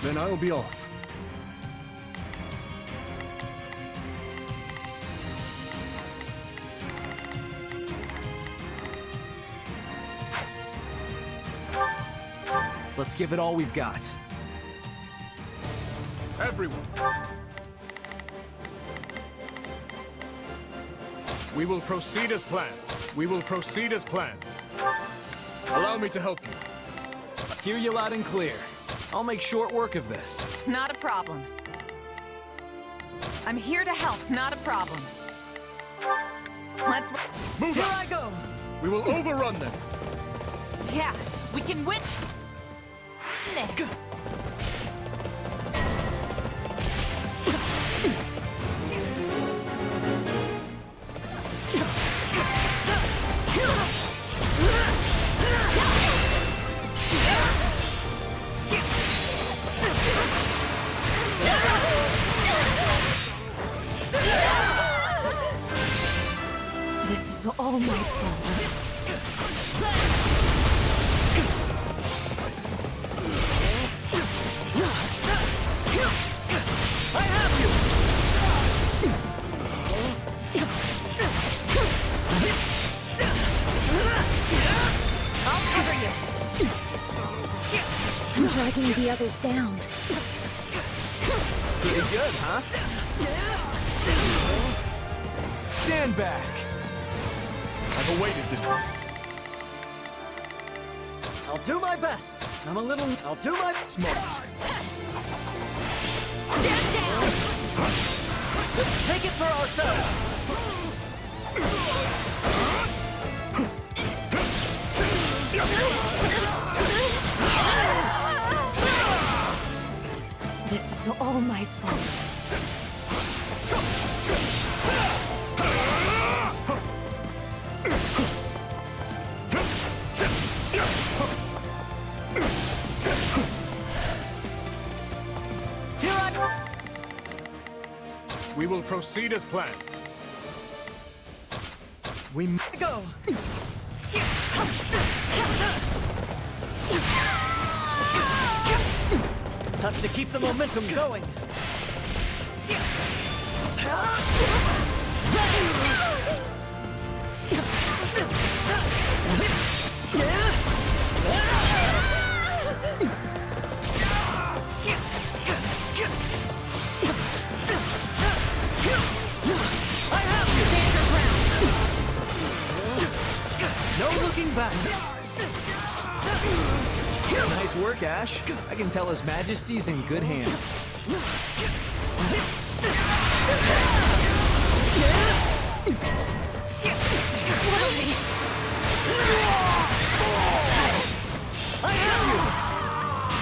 Then I'll be off. Let's give it all we've got. Everyone. We will proceed as planned. We will proceed as planned. Allow me to help you. Hear you loud and clear. I'll make short work of this. Not a problem. I'm here to help, not a problem. Let's... Move Here out. I go! We will overrun them. Yeah, we can win this. This is all my fault. I have you! I'll cover you. I'm dragging the others down. Pretty good, huh? Stand back! I've awaited this. I'll do my best. I'll do my... Smart. Stand down! Let's take it for ourselves! This is all my fault. Here I go! We will proceed as planned. We go! Have to keep the momentum going. I have you! Stand your ground. No looking back. Nice work, Ash. I can tell His Majesty's in good hands. I have you!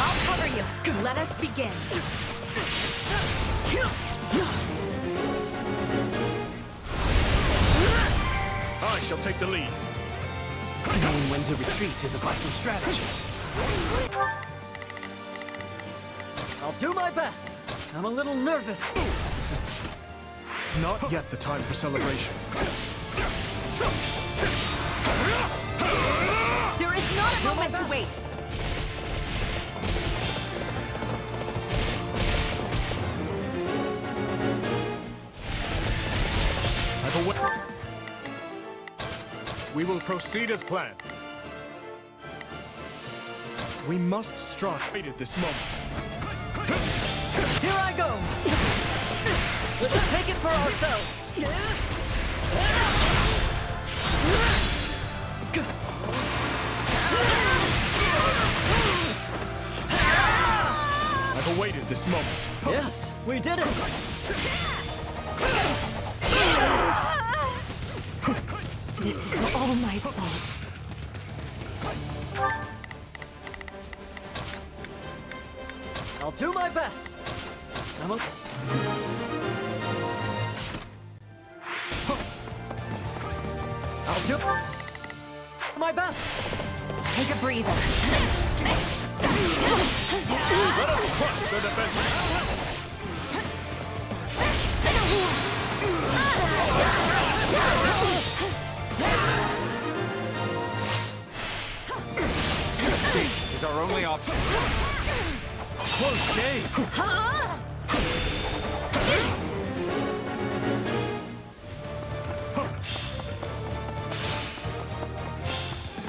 I'll cover you. Let us begin. I shall take the lead. Knowing when to retreat is a vital strategy. I'll do my best. I'm a little nervous. This is not yet the time for celebration. There is not a moment to waste. I've awaited. We will proceed as planned. We must strive. Waited this moment. Here I go! Let's take it for ourselves! I've awaited this moment. Yes, we did it! This is all my fault. I'll do my best! I'll do my best! Take a breather. Let us crush their defenses. Escape is our only option. close shave.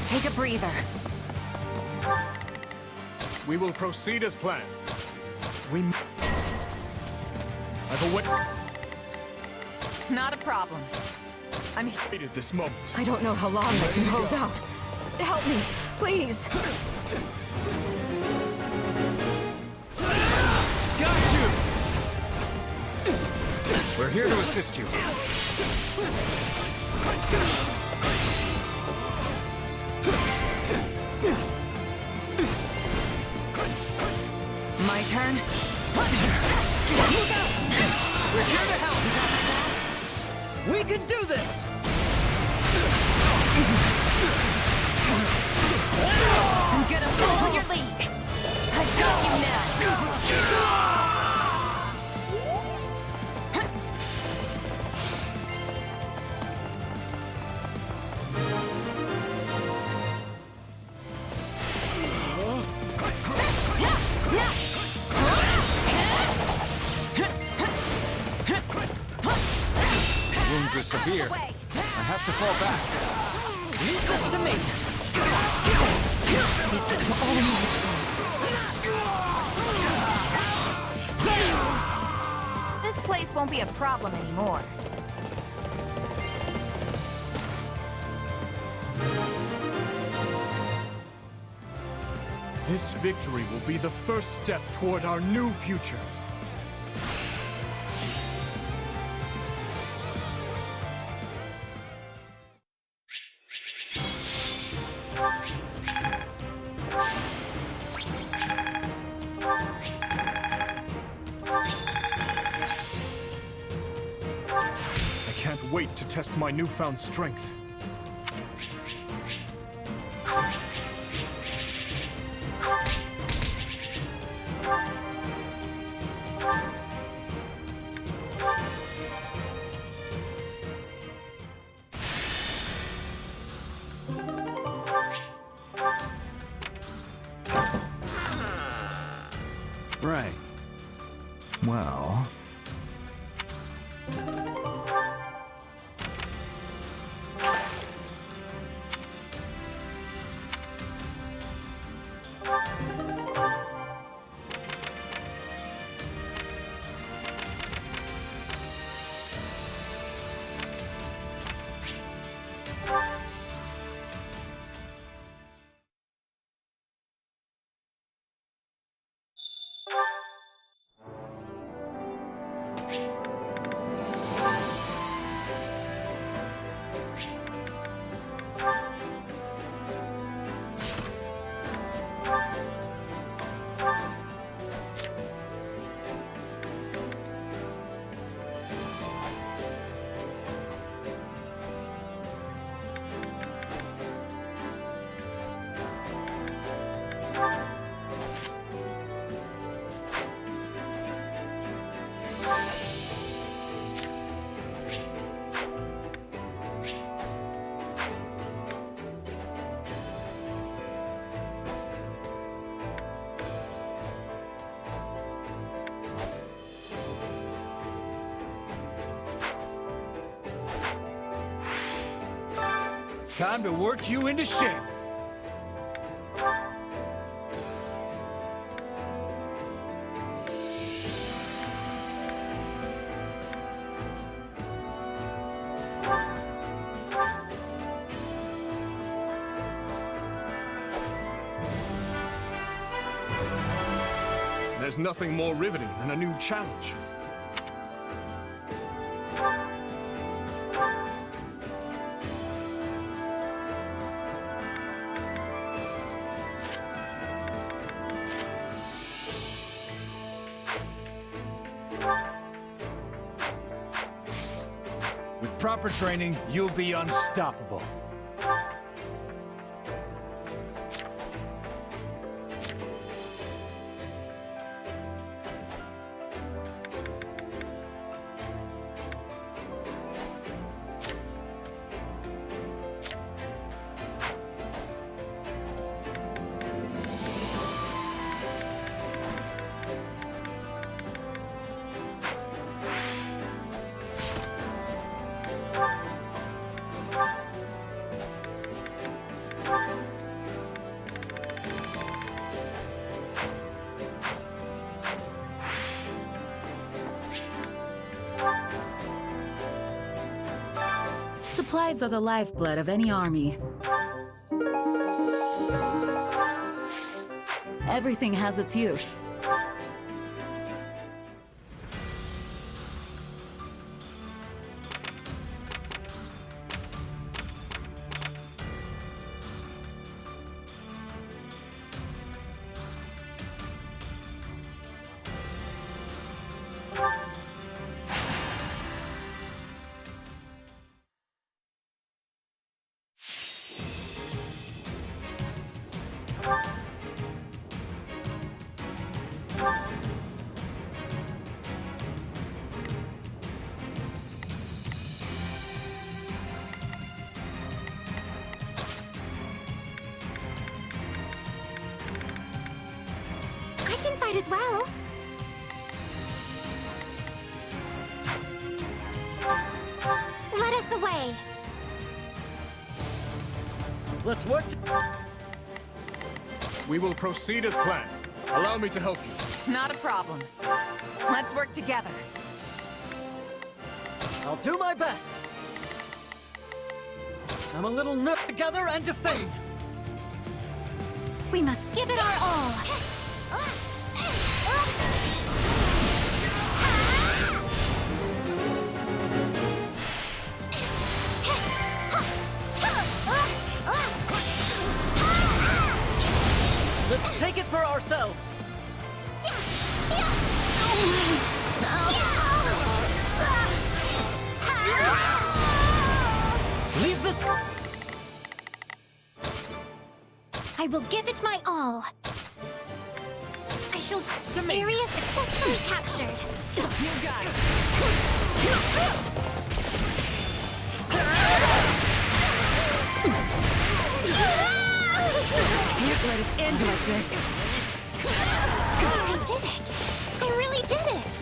Take a breather. We will proceed as planned. I've awaited Not a problem. I'm this moment. I don't know how long I can hold out. Help me, please. Got you! We're here to assist you. my turn. We're here to help! We can do this! I'm gonna follow your lead. I got you now. Wounds are severe. I have to fall back. Leave this to me. This is all my fault. This place won't be a problem anymore. This victory will be the first step toward our new future. I can't wait to test my newfound strength. Right. Well... Time to work you into shape. There's nothing more riveting than a new challenge. With proper training, you'll be unstoppable. Supplies are the lifeblood of any army. Everything has its use. I can fight as well. Let us away. Let's work We will proceed as planned. Allow me to help you. Not a problem. Let's work together. I'll do my best. I'm a little nervous together and defend. We must give it our all. Let's take it for ourselves. Leave this. I will give it my all. I shall. Area successfully captured. You got it. Can't let it end like this. I did it. I really did it.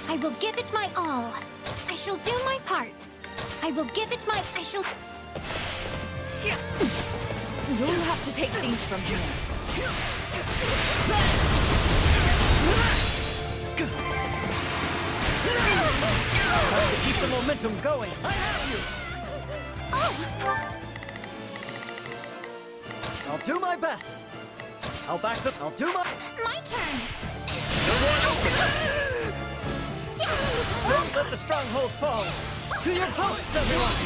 I will give it my all. I shall do my part. I will give it my. I shall. You'll have to take things from here. Time to keep the momentum going. I have you. I'll do my best. I'll do my. My turn. Don't let the stronghold fall. To your posts, everyone.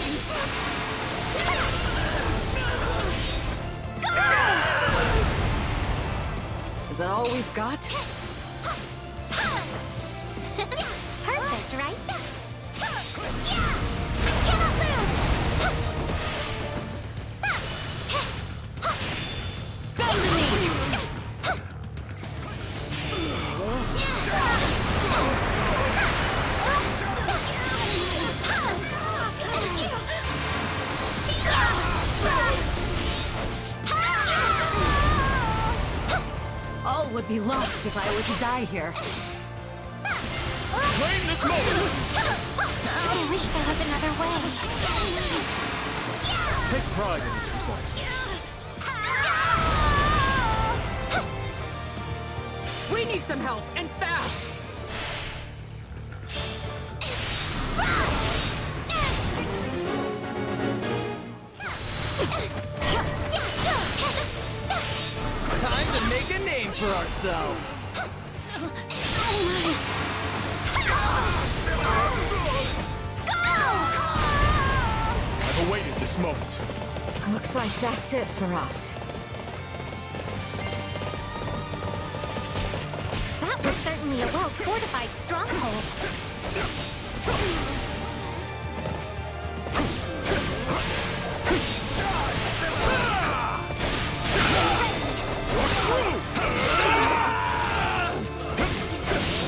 Is that all we've got? Perfect, right? Yeah! I cannot lose! Bend to me! All would be lost if I were to die here. Claim this moment! I wish there was another way. Take pride in this result. We need some help, and fast! Time to make a name for ourselves. I've awaited this moment. Looks like that's it for us. That was certainly a well-fortified stronghold.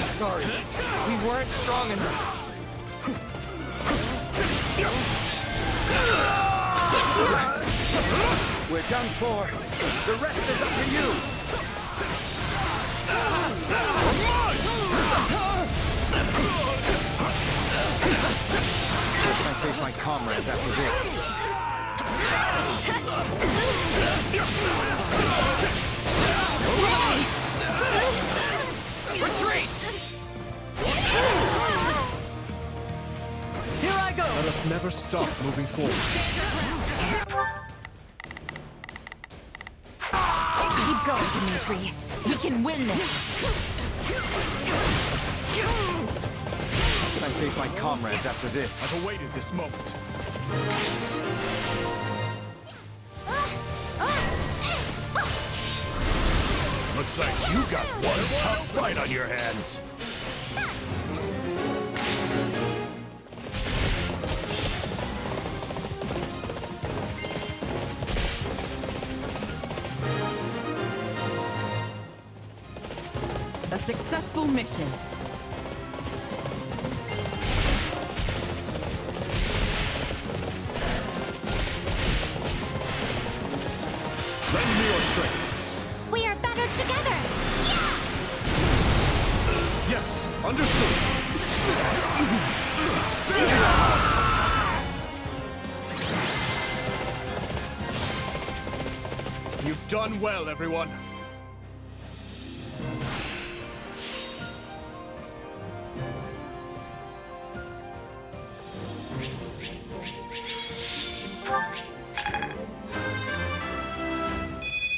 Sorry, we weren't strong enough. We're done for. The rest is up to you. I face my comrades after this. Retreat! must never stop moving forward. Keep going, Dimitri. We can win this. Can I face my comrades after this? I've awaited this moment. Looks like you got one tough fight on your hands. A successful mission. Lend me your strength. We are better together. Yeah! Yes, understood. You've done well, everyone.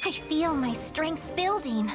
I feel my strength building.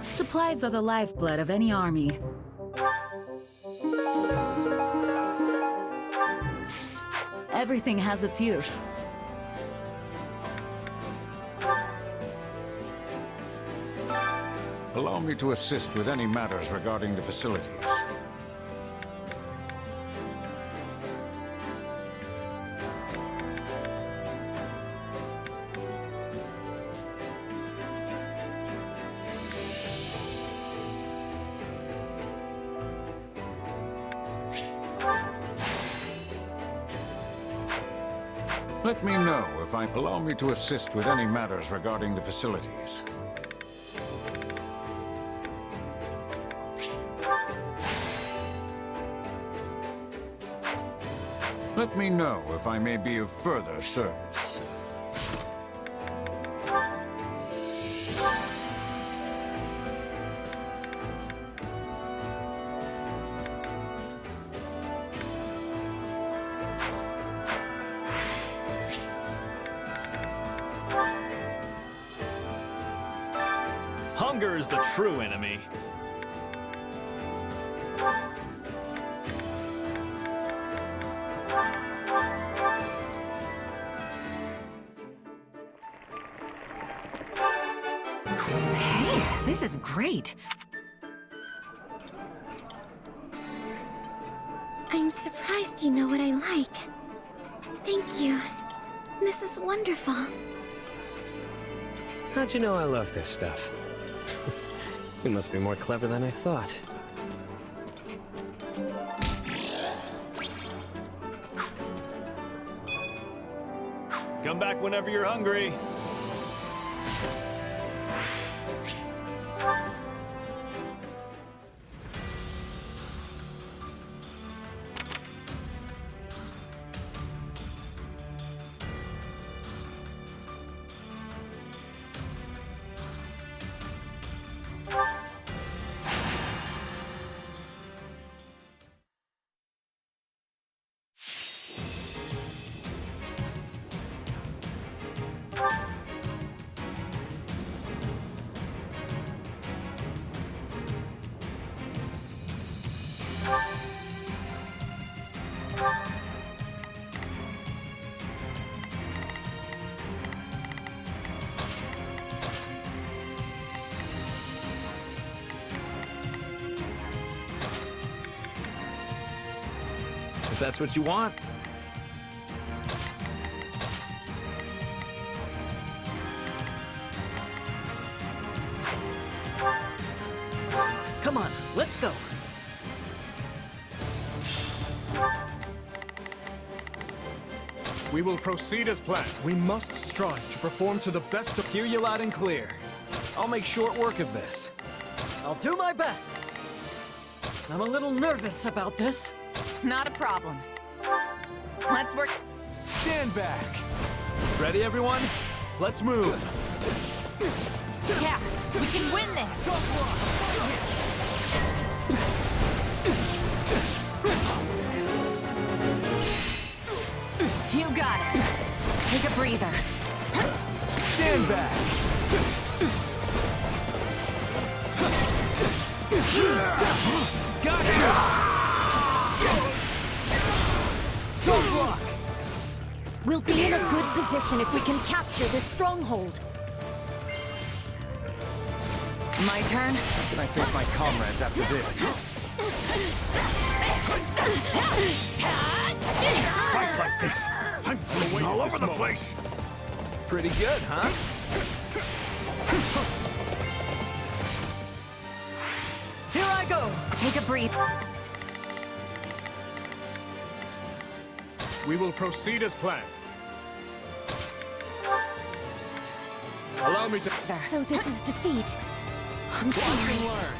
Supplies are the lifeblood of any army. Everything has its use. Allow me to assist with any matters regarding the facilities. Let me know if I allow me to assist with any matters regarding the facilities. Let me know if I may be of further service. Hunger is the true enemy. Hey, this is great. I'm surprised you know what I like. Thank you. This is wonderful. How'd you know I love this stuff? You must be more clever than I thought. Come back whenever you're hungry. if that's what you want. Come on, let's go. We will proceed as planned. We must strive to perform to the best of... Hear you loud and clear. I'll make short work of this. I'll do my best. I'm a little nervous about this. Not a problem. Let's work. Stand back. Ready, everyone? Let's move. Yeah, we can win this. You got it. Take a breather. Stand back. Gotcha! Tough luck! We'll be in a good position if we can capture this stronghold. My turn? How can I face my comrades after this? Fight like this. I'm bleeding all over the place. Pretty good, huh? Here I go. Take a breath. We will proceed as planned. Allow me to... So this is defeat. I'm Watch sorry. and learn.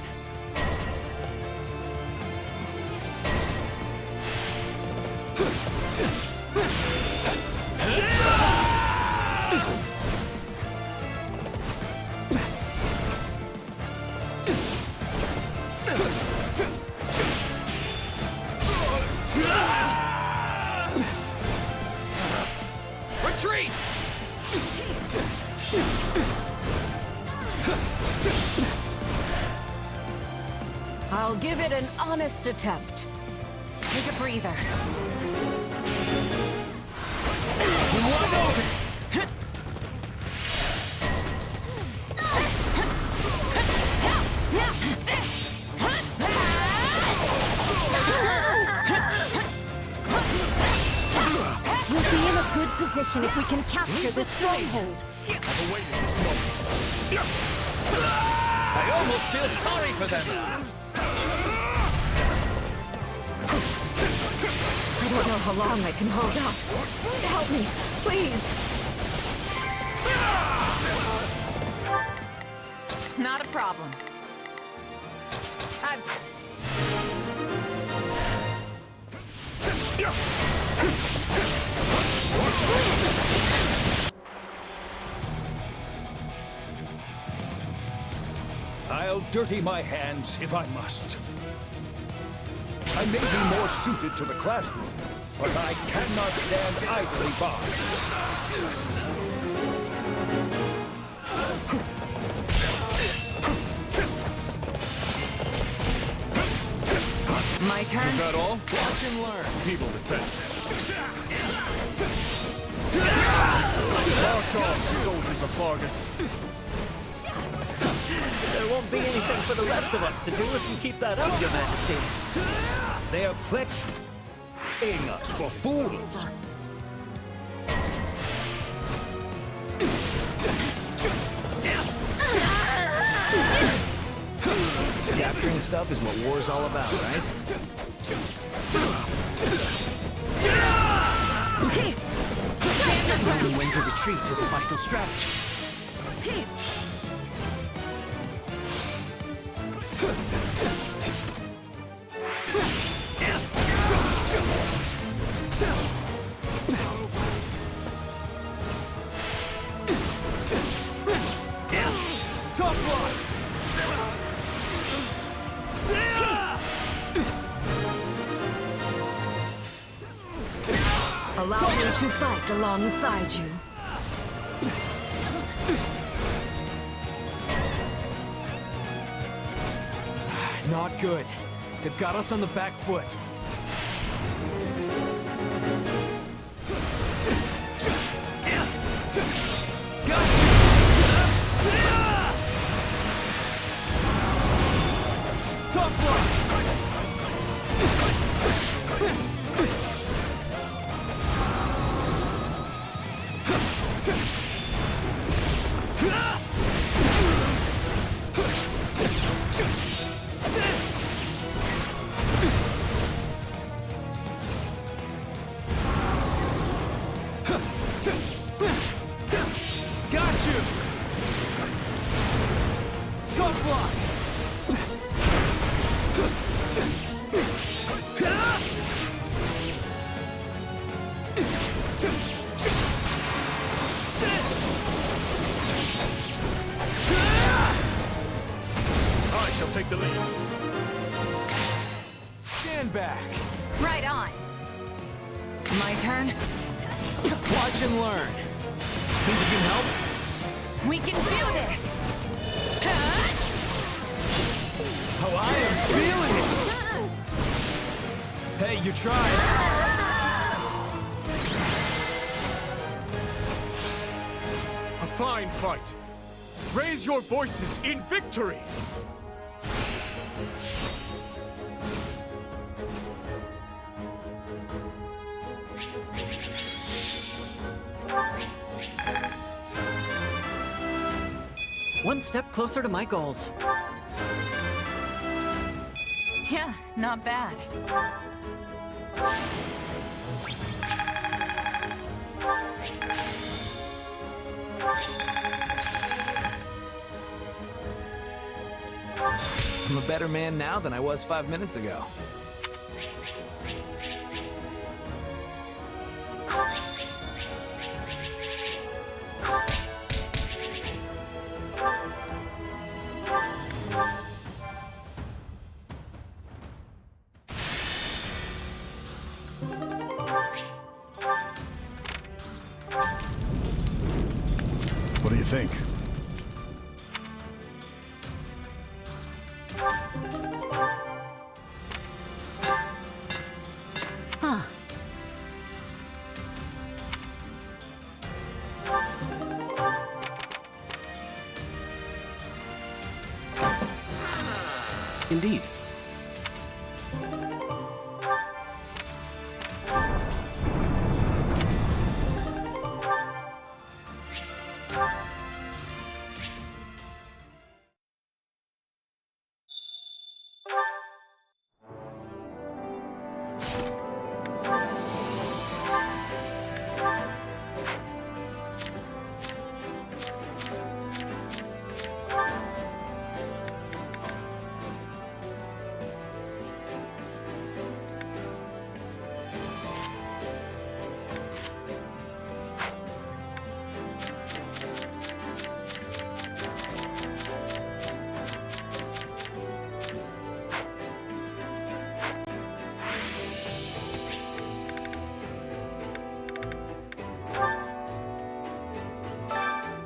Retreat! I'll give it an honest attempt. Take a breather. We'll be in a good position if we can capture this stronghold. I've awaited this moment. I almost feel sorry for them. I don't know how long I can hold up. Help me, please. Not a problem. I'll dirty my hands if I must. I may be more suited to the classroom, but I cannot stand idly by. My turn? Is that all? Watch and learn. Feeble defense. March on, soldiers of Vargas. There won't be anything for the rest of us to do if you keep that up, Your Majesty. They are playing us for fools. Capturing stuff is what war's all about, right? Knowing when to retreat is a vital strategy. Tough luck! Allow me to fight alongside you. Not good. They've got us on the back foot. Tough luck! Got you! Tough luck! I shall take the lead. Stand back! Right on. My turn? Watch and learn. Think you can help? We can do this! Oh, I am feeling it! Hey, you tried. A fine fight. Raise your voices in victory. One step closer to my goals. Yeah, not bad. I'm a better man now than I was 5 minutes ago. What do you think? Huh. Indeed.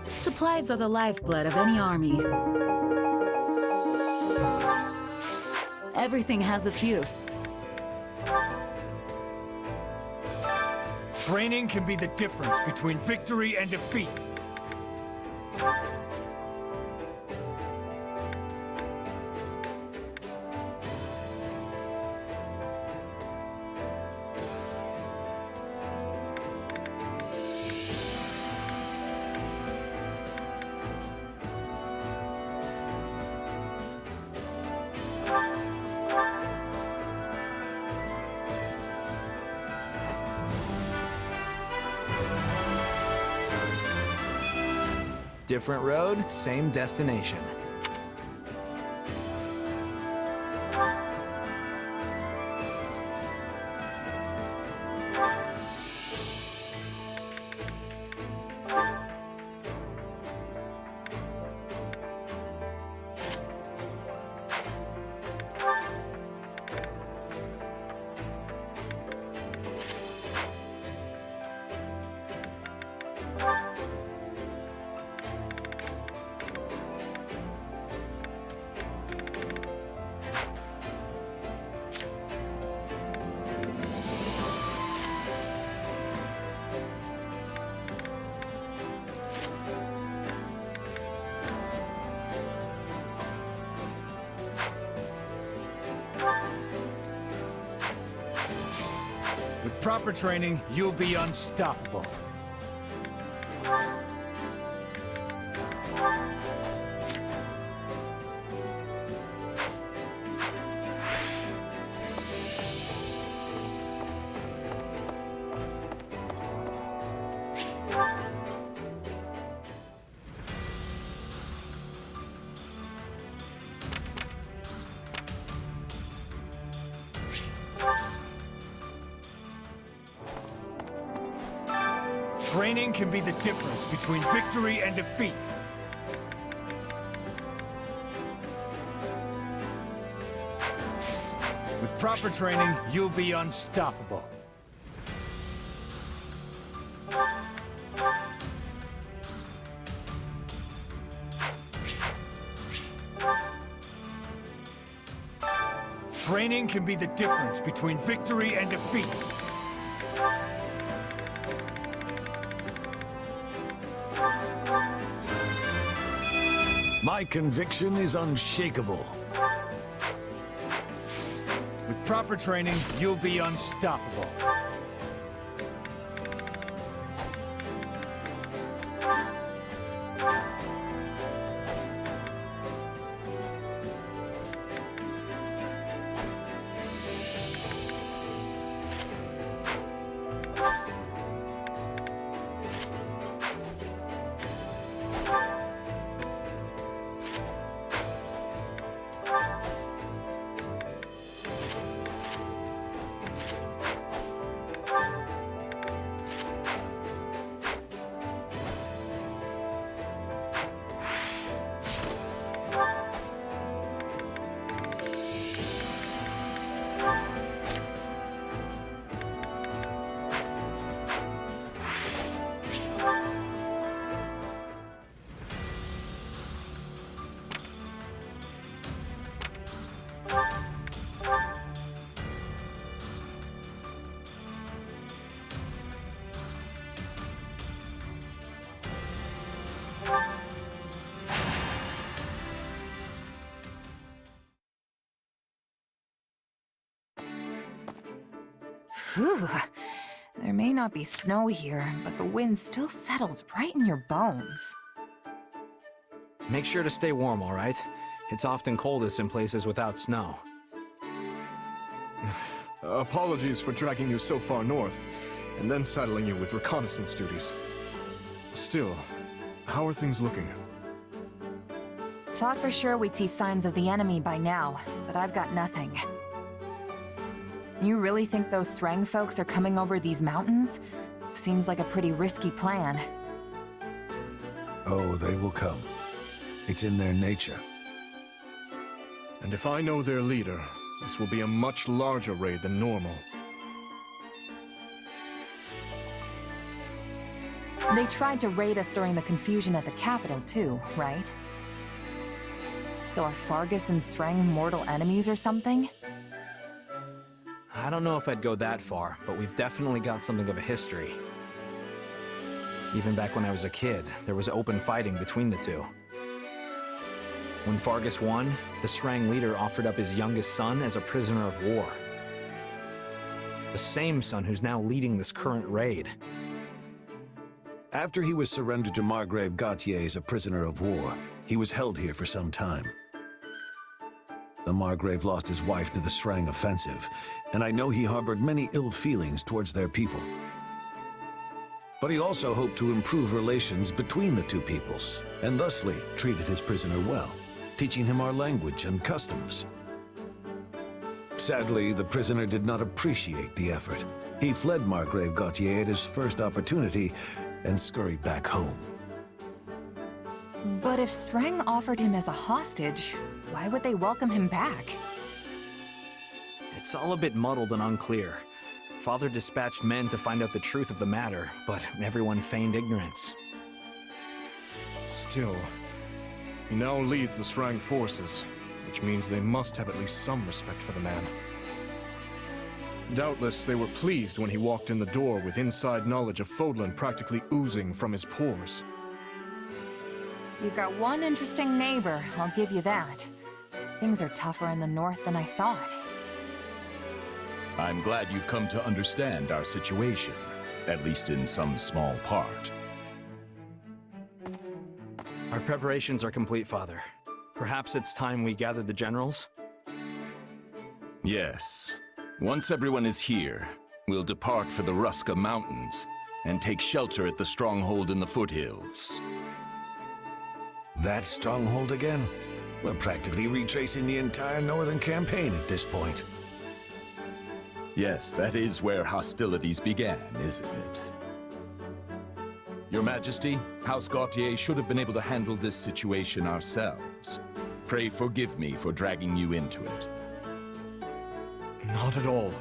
Supplies are the lifeblood of any army. Everything has its use. Training can be the difference between victory and defeat. Different road, same destination. With proper training, you'll be unstoppable. Training can be the difference between victory and defeat. With proper training, you'll be unstoppable. Training can be the difference between victory and defeat. My conviction is unshakable. With proper training, you'll be unstoppable. Whew. There may not be snow here, but the wind still settles right in your bones. Make sure to stay warm, all right? It's often coldest in places without snow. Apologies for dragging you so far north, and then saddling you with reconnaissance duties. Still, how are things looking? Thought for sure we'd see signs of the enemy by now, but I've got nothing. You really think those Srang folks are coming over these mountains? Seems like a pretty risky plan. Oh, they will come. It's in their nature. And if I know their leader, this will be a much larger raid than normal. They tried to raid us during the confusion at the capital too, right? So are Fargus and Srang mortal enemies or something? I don't know if I'd go that far, but we've definitely got something of a history. Even back when I was a kid, there was open fighting between the two. When Fargus won, the Srang leader offered up his youngest son as a prisoner of war. The same son who's now leading this current raid. After he was surrendered to Margrave Gautier as a prisoner of war, he was held here for some time. The Margrave lost his wife to the Srang offensive, and I know he harbored many ill feelings towards their people. But he also hoped to improve relations between the two peoples, and thusly treated his prisoner well, teaching him our language and customs. Sadly, the prisoner did not appreciate the effort. He fled Margrave Gautier at his first opportunity and scurried back home. But if Srang offered him as a hostage, why would they welcome him back? It's all a bit muddled and unclear. Father dispatched men to find out the truth of the matter, but everyone feigned ignorance. Still, he now leads the Srang forces, which means they must have at least some respect for the man. Doubtless they were pleased when he walked in the door with inside knowledge of Fodlan practically oozing from his pores. You've got one interesting neighbor, I'll give you that. Things are tougher in the north than I thought. I'm glad you've come to understand our situation, at least in some small part. Our preparations are complete, Father. Perhaps it's time we gather the generals? Yes. Once everyone is here, we'll depart for the Ruska Mountains and take shelter at the stronghold in the foothills. That stronghold again? We're practically retracing the entire northern campaign at this point. Yes, that is where hostilities began, isn't it? Your Majesty, House Gautier should have been able to handle this situation ourselves. Pray forgive me for dragging you into it. Not at all.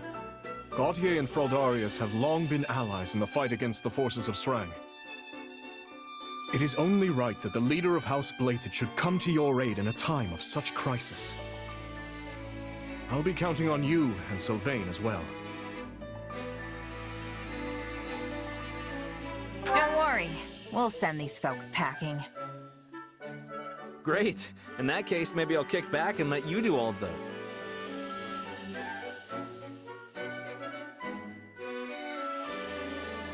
Gautier and Fraldarius have long been allies in the fight against the forces of Srang. It is only right that the leader of House Blathid should come to your aid in a time of such crisis. I'll be counting on you and Sylvain as well. Don't worry. We'll send these folks packing. Great. In that case, maybe I'll kick back and let you do all of the...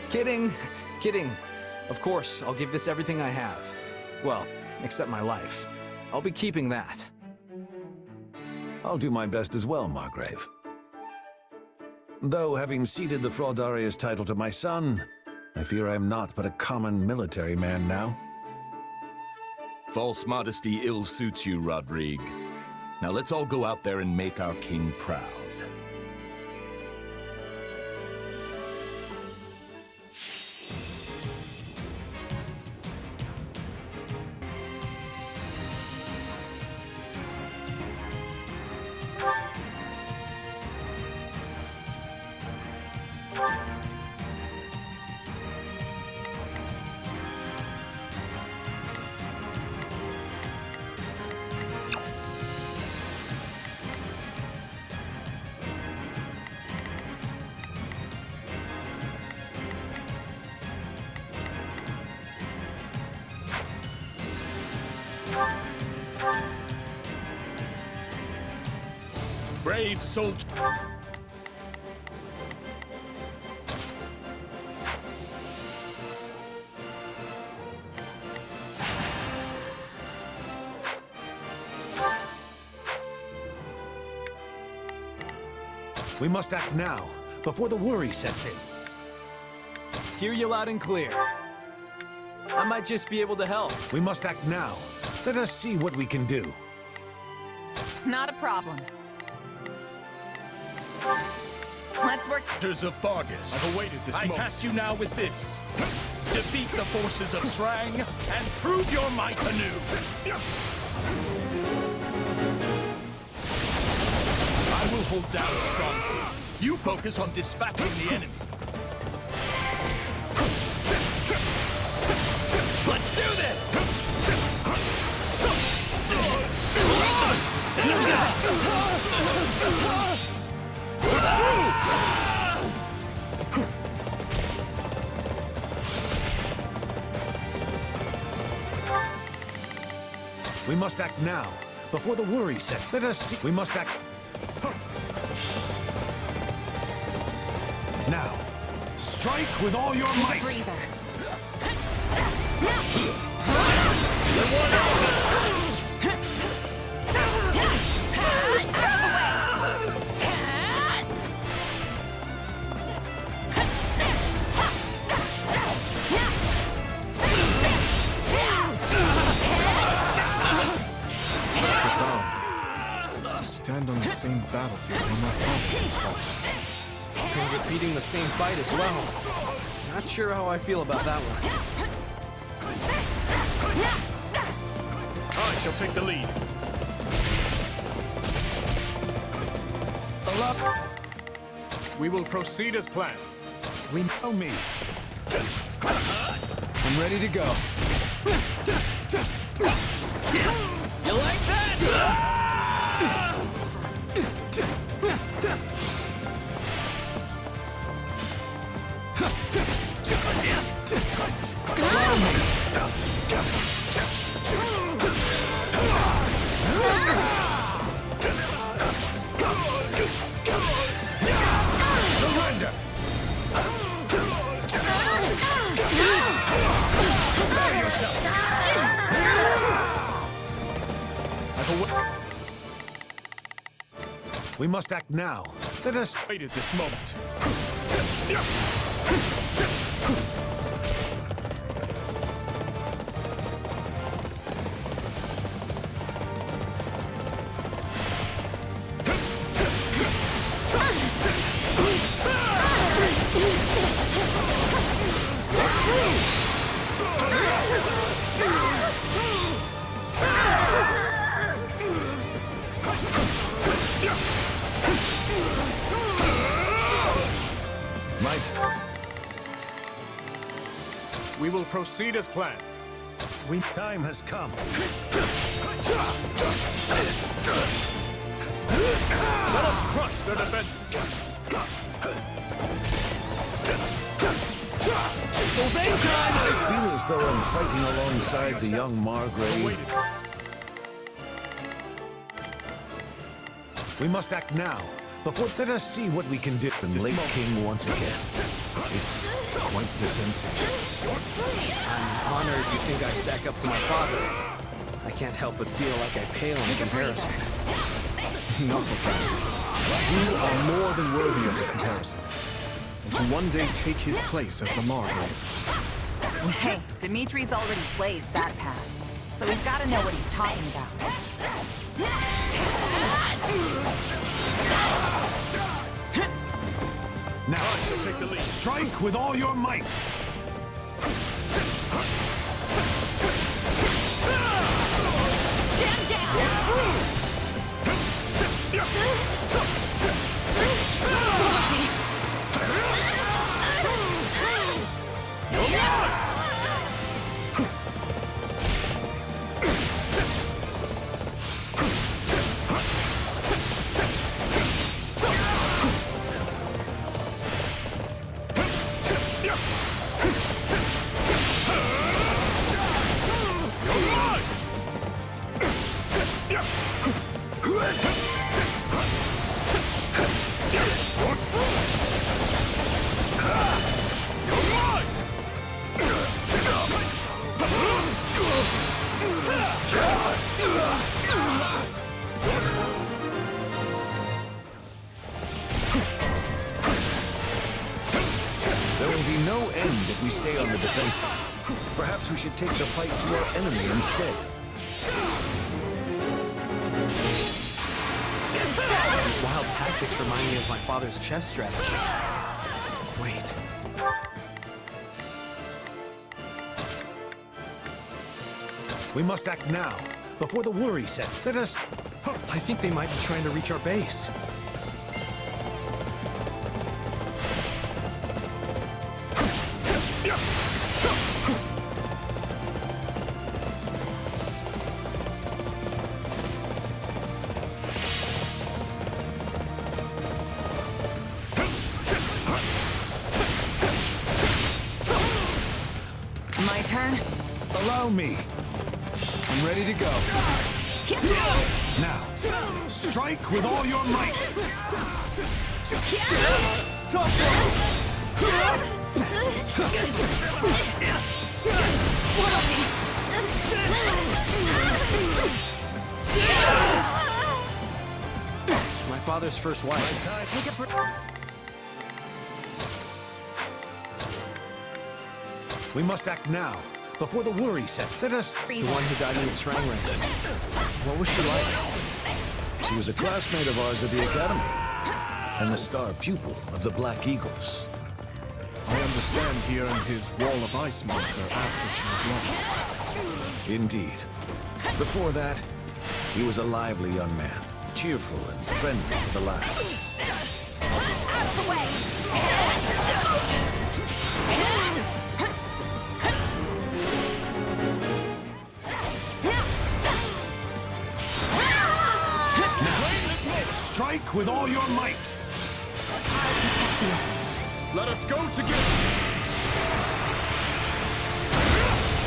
Kidding. Kidding. Of course, I'll give this everything I have. Well, except my life. I'll be keeping that. I'll do my best as well, Margrave. Though, having ceded the Fraldarius title to my son, I fear I am not but a common military man now. False modesty ill suits you, Rodrigue. Now let's all go out there and make our king proud. Brave soldier. We must act now, before the worry sets in. Hear you loud and clear. I might just be able to help. We must act now. Let us see what we can do. Not a problem. Let's work. Hunters of Fargus. I've awaited this moment. I task you now with this. Defeat the forces of Srang and prove your might anew. I will hold down the stronghold. You focus on dispatching the enemy. Let's do this! We must act now, before the worry sets. Let us see. We must act now. Strike with all your might. Breather. Stand on the same battlefield when my father was fought. And repeating the same fight as well. Not sure how I feel about that one. I shall take the lead. We will proceed as planned. We know me. I'm ready to go. You like that? Surrender! Prepare yourself! We must act now. Let us Waited this moment. Might. We will proceed as planned. Time has come. Let us crush their defenses. Disobey time! I feel as though I'm fighting alongside the young Margrave. We must act now. Before, let us see what we can do. The late king once again. It's quite the sensation. I'm honored you think I stack up to my father. I can't help but feel like I pale in comparison. Knuckle You are more than worthy of the comparison. And to one day take his place as the Margrave. Hey, Dimitri's already blazed that path, so he's gotta know what he's talking about. Now I shall take the lead. Strike with all your might! Stand down! There will be no end if we stay on the defensive. Perhaps we should take the fight to our enemy instead. These wild tactics remind me of my father's chess strategies. Wait. We must act now, before the worry sets. Let us... I think they might be trying to reach our base. My turn? Allow me. I'm ready to go. Now, strike with all your might. My father's first wife. Take a breath. We must act now, before the worry sets. Let us... The one who died in the Shrang raids. What was she like? She was a classmate of ours at the academy, and the star pupil of the Black Eagles. I understand he earned his Wall of Ice moniker after she was lost. Indeed. Before that, he was a lively young man, cheerful and friendly to the last. Out of the way! Strike with all your might! I'll protect you. Let us go together!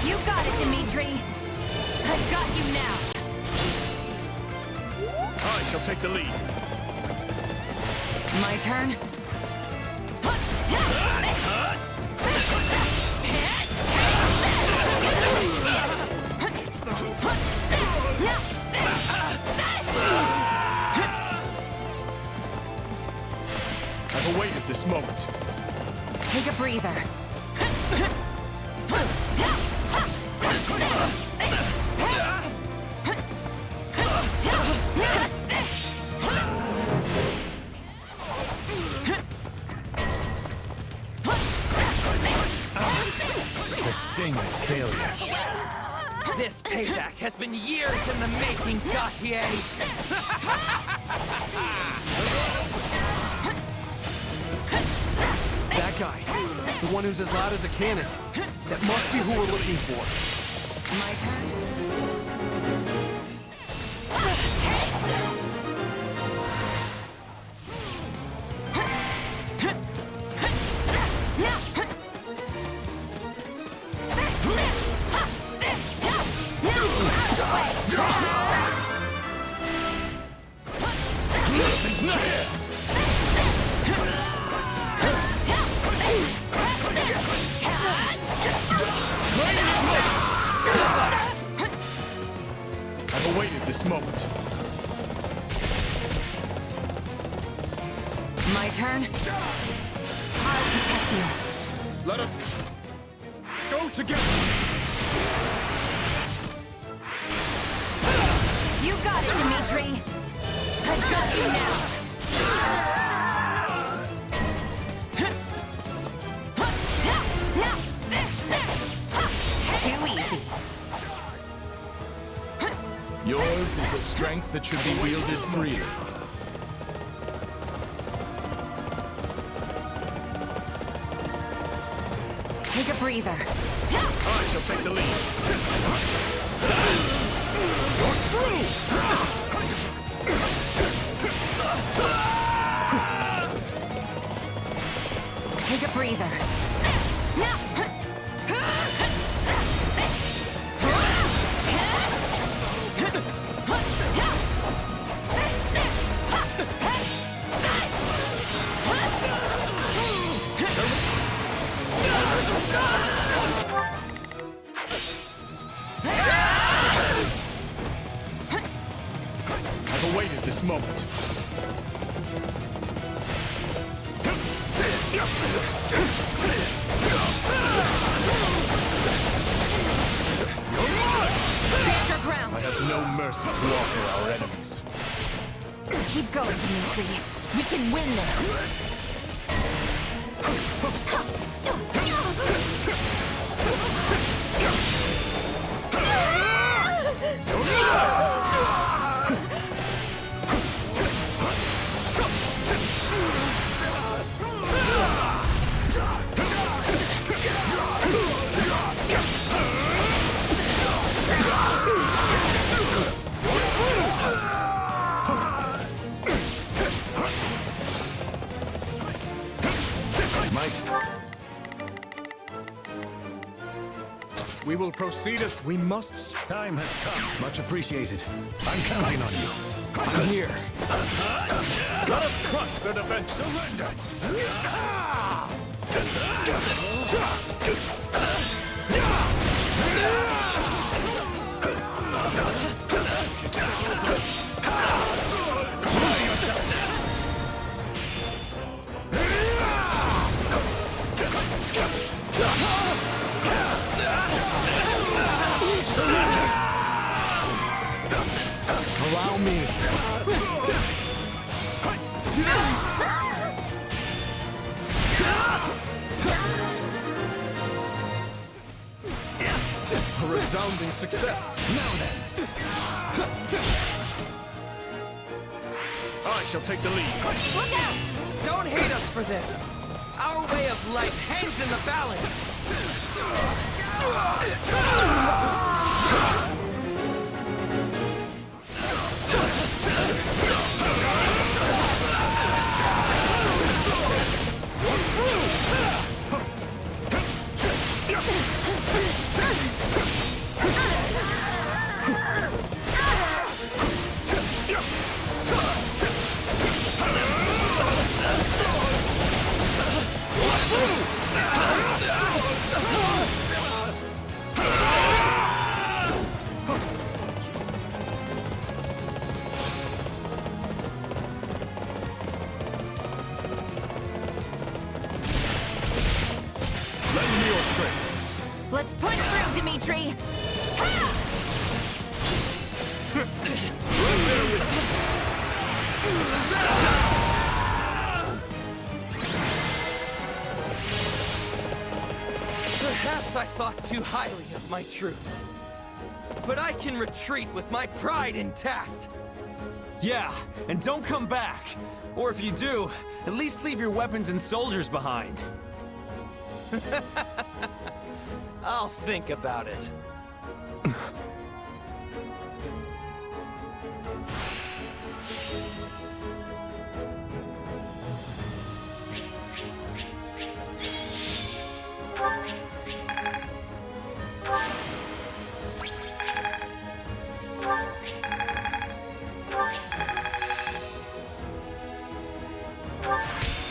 You got it, Dimitri. I've got you now. I shall take the lead. My turn? I've awaited this moment. Take a breather. The sting of failure. This payback has been years in the making, Gautier! That guy. The one who's as loud as a cannon. That must be who we're looking for. My turn? I've awaited this moment. My turn? I'll protect you. Let us go together. You got it, Dimitri. I've got you now. Too easy. Yours is a strength that should be wielded freely. Take a breather. I shall take the lead. Take a breather. I've awaited this moment. Stand your ground. I have no mercy to offer our enemies. Keep going, Dimitri. We can win this. Might. We will proceed as we must. Time has come. Much appreciated. I'm counting on you. I'm here. Let us crush their defense. Surrender. Allow me. A resounding success. Now then. I shall take the lead. Look out! Don't hate us for this! Our way of life hangs in the balance! Lend me your strength. Let's push through, Dimitri. Perhaps I thought too highly of my troops. but I can retreat with my pride intact. Yeah, and don't come back. Or if you do, at least leave your weapons and soldiers behind. I'll think about it.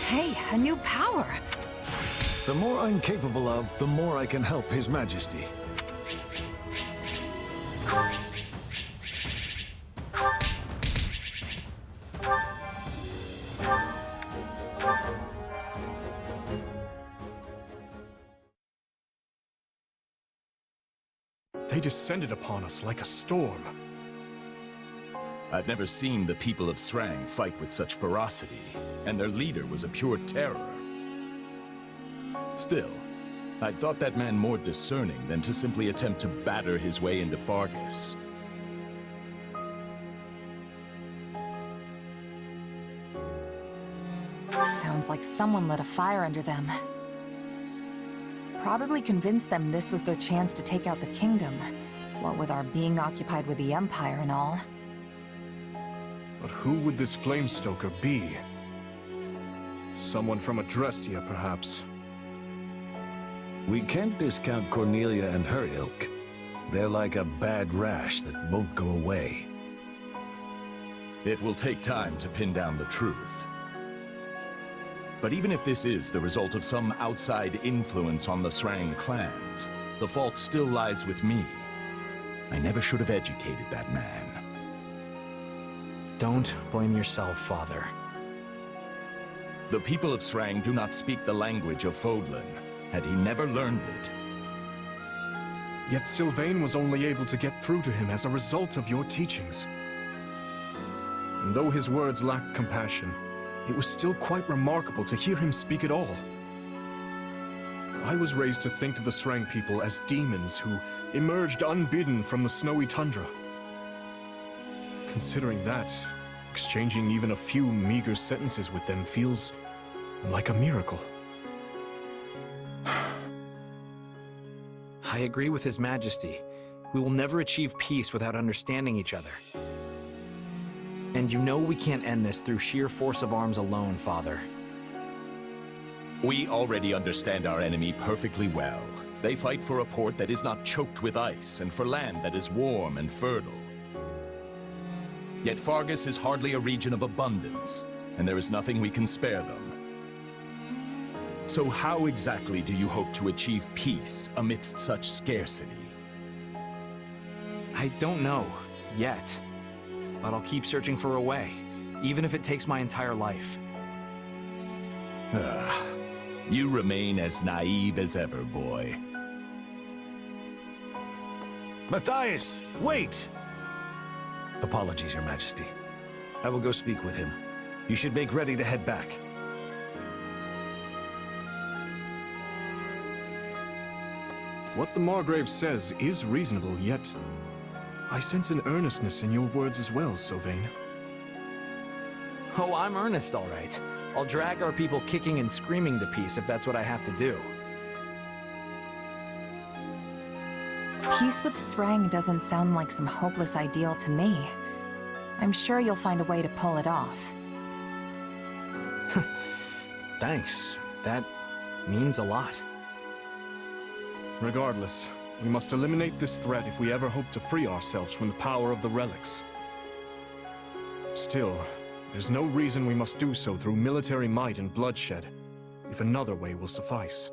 Hey, a new power. The more I'm capable of, the more I can help His Majesty. They descended upon us like a storm. I've never seen the people of Srang fight with such ferocity, and their leader was a pure terror. Still, I thought that man more discerning than to simply attempt to batter his way into Fargus. Sounds like someone lit a fire under them. Probably convinced them this was their chance to take out the kingdom, what with our being occupied with the Empire and all. But who would this Flamestoker be? Someone from Adrestia, perhaps. We can't discount Cornelia and her ilk. They're like a bad rash that won't go away. It will take time to pin down the truth. But even if this is the result of some outside influence on the Srang clans, the fault still lies with me. I never should have educated that man. Don't blame yourself, Father. The people of Srang do not speak the language of Fodlan. Had he never learned it? Yet Sylvain was only able to get through to him as a result of your teachings. And though his words lacked compassion, it was still quite remarkable to hear him speak at all. I was raised to think of the Srang people as demons who emerged unbidden from the snowy tundra. Considering that, exchanging even a few meager sentences with them feels like a miracle. I agree with His Majesty. We will never achieve peace without understanding each other. And you know we can't end this through sheer force of arms alone, Father. We already understand our enemy perfectly well. They fight for a port that is not choked with ice, and for land that is warm and fertile. Yet Fargus is hardly a region of abundance, and there is nothing we can spare them. So how exactly do you hope to achieve peace amidst such scarcity? I don't know, yet. But I'll keep searching for a way, even if it takes my entire life. You remain as naive as ever, boy. Matthias, wait! Apologies, Your Majesty. I will go speak with him. You should make ready to head back. What the Margrave says is reasonable, yet I sense an earnestness in your words as well, Sylvain. Oh, I'm earnest, all right. I'll drag our people kicking and screaming to peace if that's what I have to do. Peace with Srang doesn't sound like some hopeless ideal to me. I'm sure you'll find a way to pull it off. Thanks. That means a lot. Regardless, we must eliminate this threat if we ever hope to free ourselves from the power of the relics. Still, there's no reason we must do so through military might and bloodshed, if another way will suffice.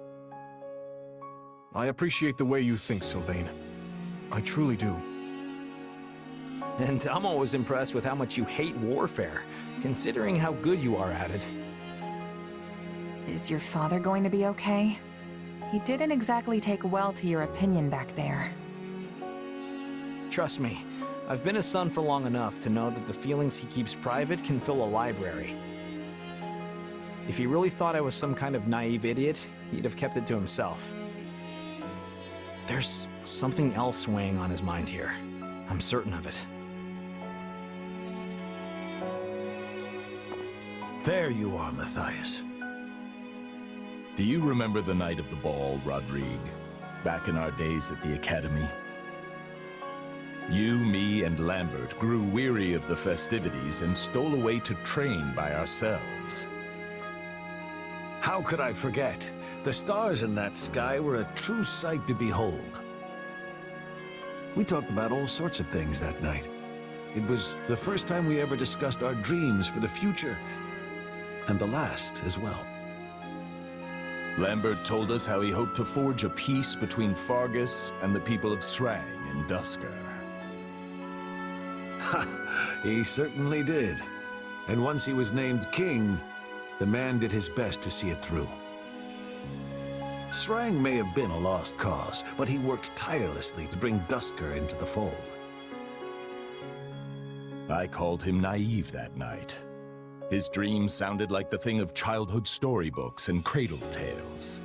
I appreciate the way you think, Sylvain. I truly do. And I'm always impressed with how much you hate warfare, considering how good you are at it. Is your father going to be okay? He didn't exactly take well to your opinion back there. Trust me, I've been a son for long enough to know that the feelings he keeps private can fill a library. If he really thought I was some kind of naive idiot, he'd have kept it to himself. There's something else weighing on his mind here. I'm certain of it. There you are, Matthias. Do you remember the night of the ball, Rodrigue? Back in our days at the Academy? You, me, and Lambert grew weary of the festivities and stole away to train by ourselves. How could I forget? The stars in that sky were a true sight to behold. We talked about all sorts of things that night. It was the first time we ever discussed our dreams for the future, and the last as well. Lambert told us how he hoped to forge a peace between Fargus and the people of Srang in Duskar. Ha! He certainly did. And once he was named king, the man did his best to see it through. Srang may have been a lost cause, but he worked tirelessly to bring Duskar into the fold. I called him naive that night. His dreams sounded like the thing of childhood storybooks and cradle tales.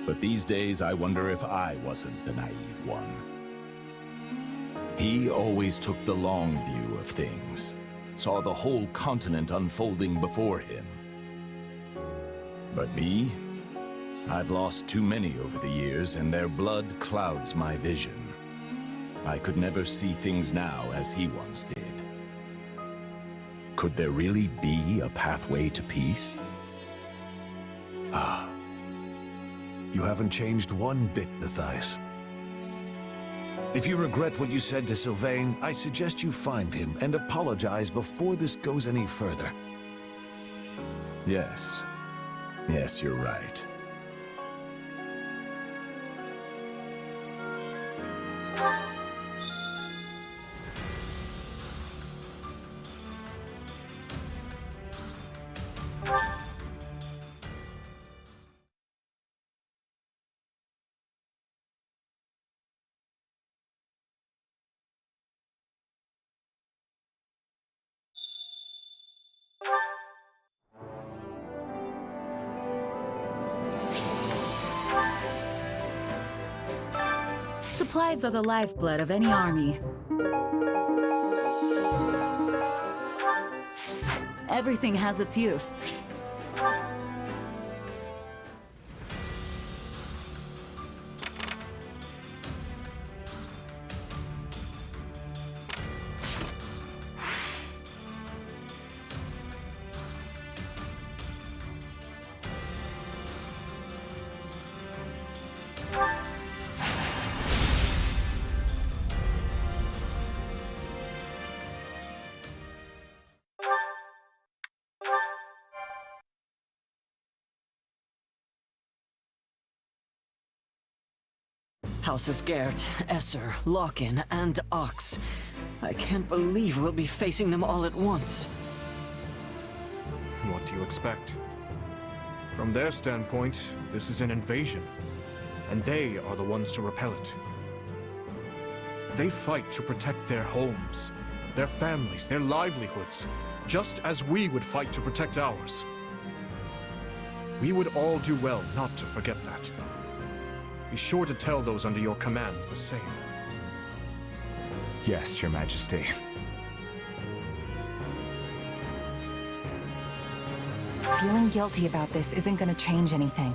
But these days, I wonder if I wasn't the naive one. He always took the long view of things, saw the whole continent unfolding before him. But me? I've lost too many over the years, and their blood clouds my vision. I could never see things now as he once did. Could there really be a pathway to peace? Ah. You haven't changed one bit, Matthias. If you regret what you said to Sylvain, I suggest you find him and apologize before this goes any further. Yes. Yes, you're right. Supplies are the lifeblood of any army. Everything has its use. Houses Gert, Esser, Locken, and Ox. I can't believe we'll be facing them all at once. What do you expect? From their standpoint, this is an invasion, and they are the ones to repel it. They fight to protect their homes, their families, their livelihoods, just as we would fight to protect ours. We would all do well not to forget that. Be sure to tell those under your commands the same. Yes, Your Majesty. Feeling guilty about this isn't gonna change anything.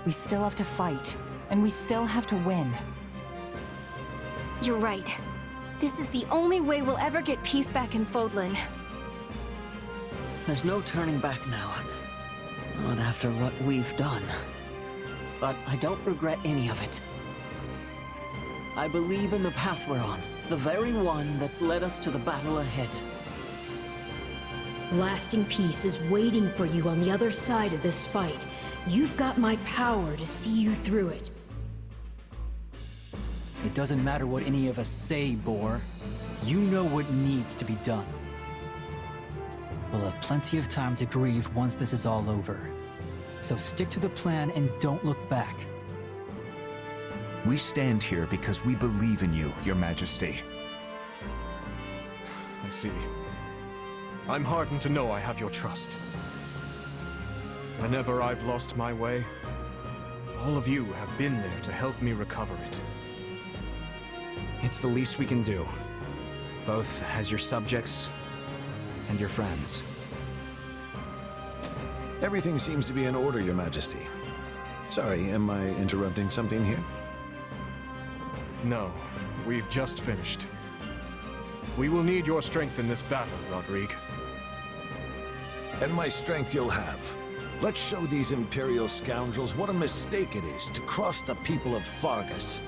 We still have to fight, and we still have to win. You're right. This is the only way we'll ever get peace back in Fodlan. There's no turning back now. Not after what we've done. But I don't regret any of it. I believe in the path we're on, the very one that's led us to the battle ahead. Lasting peace is waiting for you on the other side of this fight. You've got my power to see you through it. It doesn't matter what any of us say, Boar. You know what needs to be done. We'll have plenty of time to grieve once this is all over. So stick to the plan and don't look back. We stand here because we believe in you, Your Majesty. I see. I'm heartened to know I have your trust. Whenever I've lost my way, All of you have been there to help me recover it. It's the least we can do, both as your subjects and your friends. Everything seems to be in order, Your Majesty. Sorry, am I interrupting something here? No, we've just finished. We will need your strength in this battle, Rodrigue. And my strength you'll have. Let's show these Imperial scoundrels what a mistake it is to cross the people of Fargus.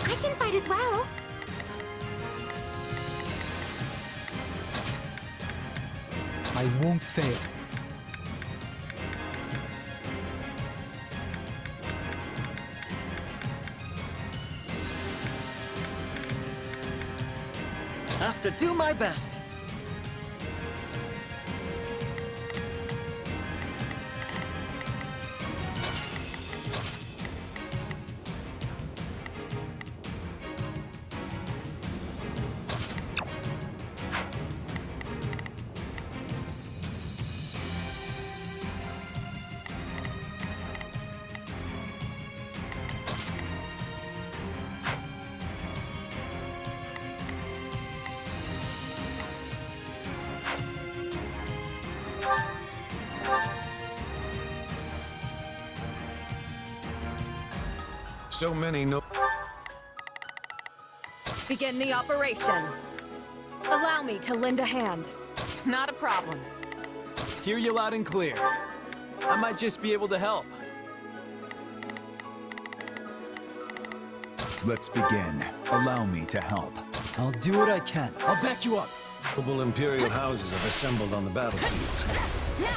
I can fight as well. I won't fail. Have to do my best. So many no- Begin the operation. Allow me to lend a hand. Not a problem. Hear you loud and clear. I might just be able to help. Let's begin. Allow me to help. I'll do what I can. I'll back you up. Multiple Imperial houses have assembled on the battlefield.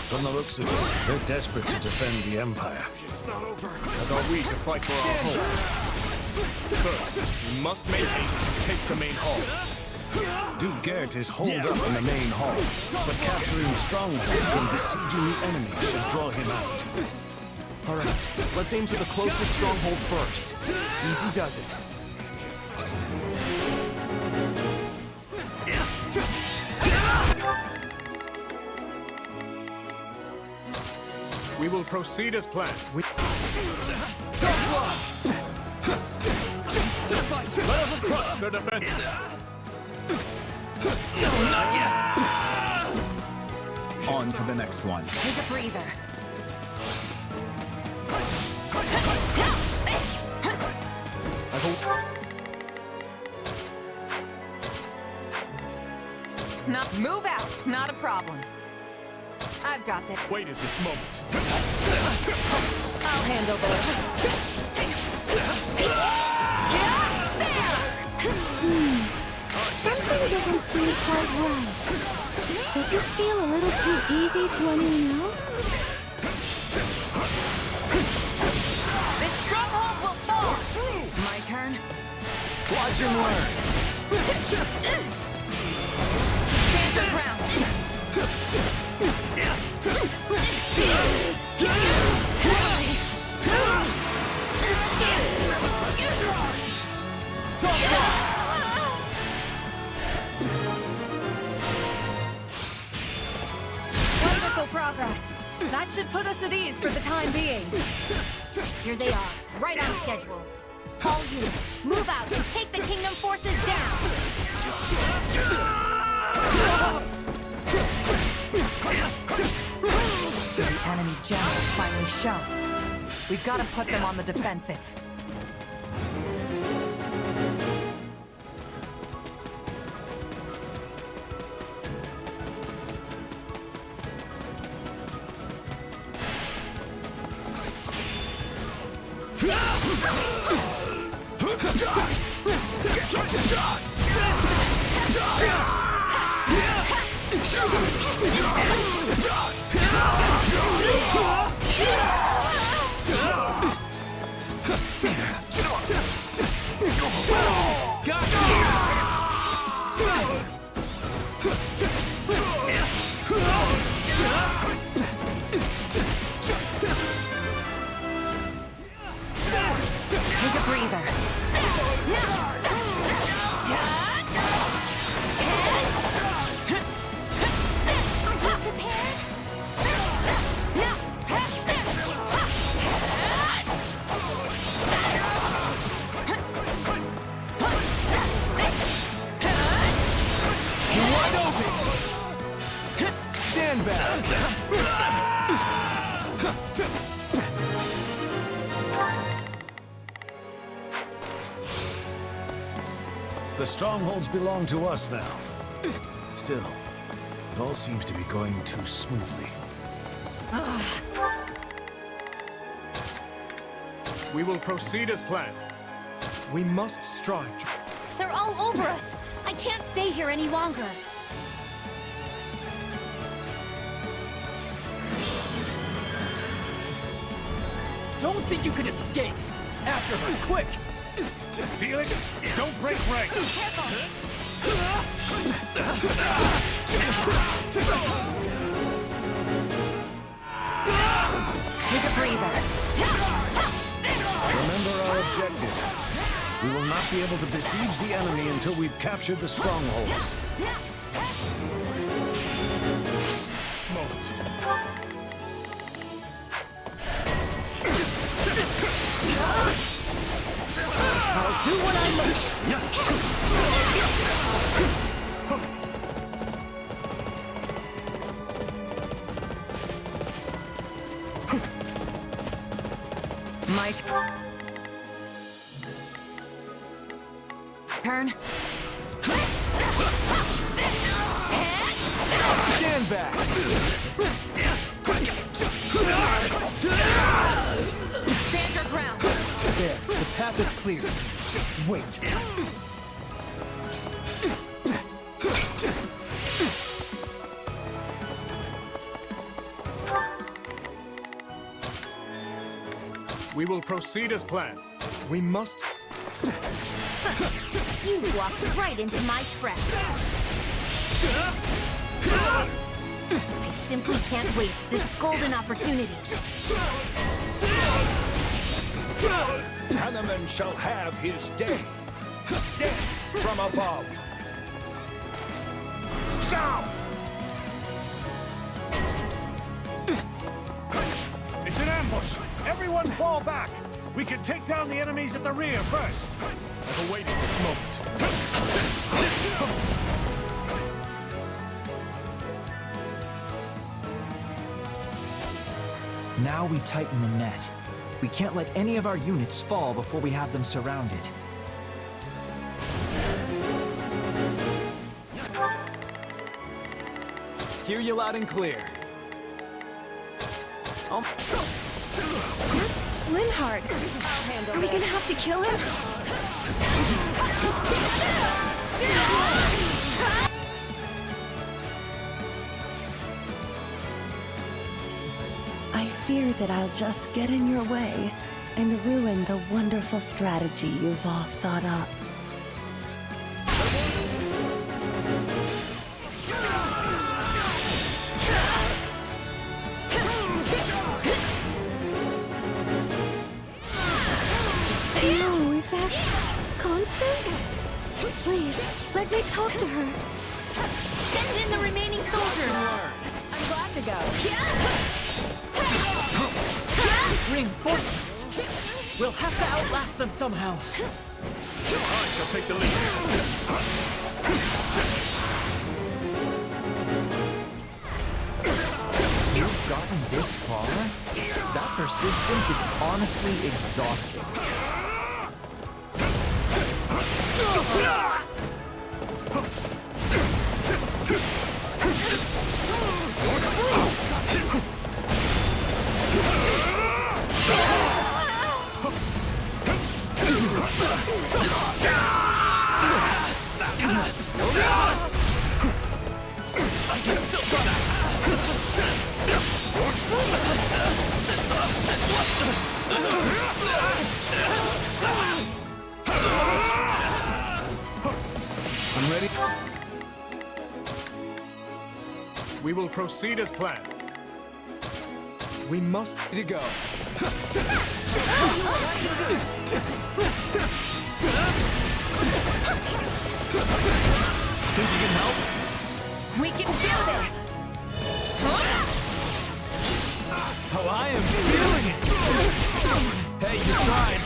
From the looks of it, they're desperate to defend the Empire. It's not over. As are we to fight for our home. First, we must make haste to take the main hall. Duke Gert is holed up in the main hall, but capturing strongholds and besieging the enemy should draw him out. All right, let's aim for the closest stronghold first. Easy does it. We will proceed as planned. Let us crush their defenses. Not yet. On to the next one. Take a breather. I hope. Not move out. Not a problem. I've got this. Waited this moment. I'll handle this. Something doesn't seem quite right. Does this feel a little too easy to anyone else? This stronghold will fall. My turn. Watch and learn. Stand your ground. Wonderful progress. That That should put us at ease for the time being. Here they are, right on schedule. All units, move out and take the kingdom forces down! The enemy general finally shows. We've got to put them on the defensive. Take a breather. Stand back! The strongholds belong to us now. Still, it all seems to be going too smoothly. We will proceed as planned. We must strive to... They're all over us! I can't stay here any longer! Don't think you can escape! After her, quick! Felix, don't break ranks! Take a breather. Remember our objective. We will not be able to besiege the enemy until we've captured the strongholds. Smoke it. I'll do what I must! Might. Turn. Stand back! Stand your ground. There, the path is clear. Wait. We will proceed as planned. We must... You walked right into my trap. I simply can't waste this golden opportunity. Hanneman shall have his day. Death from above. Sound! It's an ambush! Everyone fall back! We can take down the enemies at the rear first! I've awaited this moment. Now we tighten the net. We can't let any of our units fall before we have them surrounded. Hear you loud and clear. That's Linhard. Are we gonna have to kill him? I fear that I'll just get in your way and ruin the wonderful strategy you've all thought up. Oh, is that Constance? Please, let me talk to her. Send in the remaining soldiers! I'm glad to go. Reinforcements! We'll have to outlast them somehow. I shall take the lead. You've gotten this far? That persistence is honestly exhausting. I can still try that. I'm ready. We will proceed as planned. We must to go. Think you can help? We can do this! Oh, I am feeling it! Hey, you tried!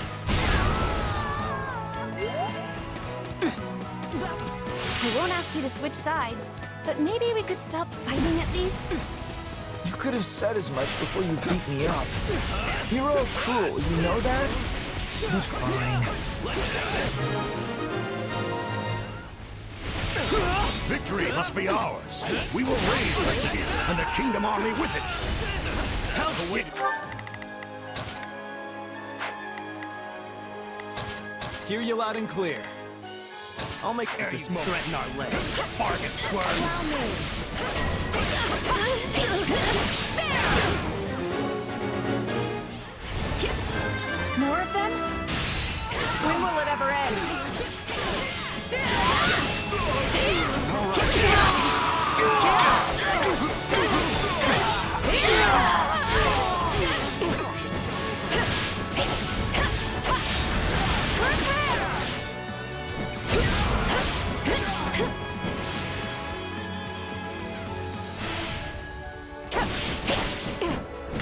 I won't ask you to switch sides, but maybe we could stop fighting at least. You could have said as much before you beat me up. You're all cruel, you know that? But fine. Victory must be ours. We will raise the city and the Kingdom Army with it. Help await. Hear you loud and clear. I'll make the smoke threaten our legs. Fargus squirms. More of them? When will it ever end?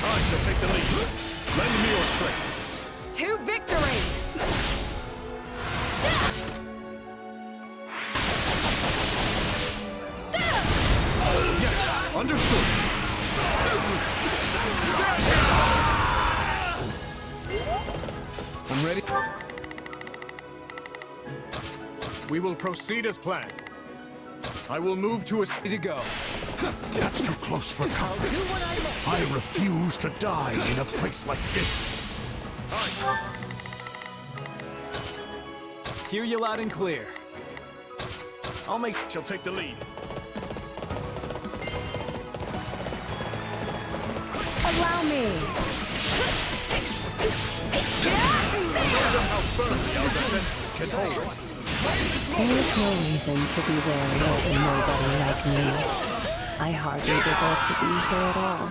I shall take the lead. Lend me your strength. To victory! Yes, understood. I'm ready. We will proceed as planned. I will move to a to go. That's too close for comfort. I refuse to die in a place like this. Hear you loud and clear. Shall take the lead. Allow me. Show them how firmly our defenses can hold. There is no reason to be wary of a nobody like me. I hardly deserve to be here at all.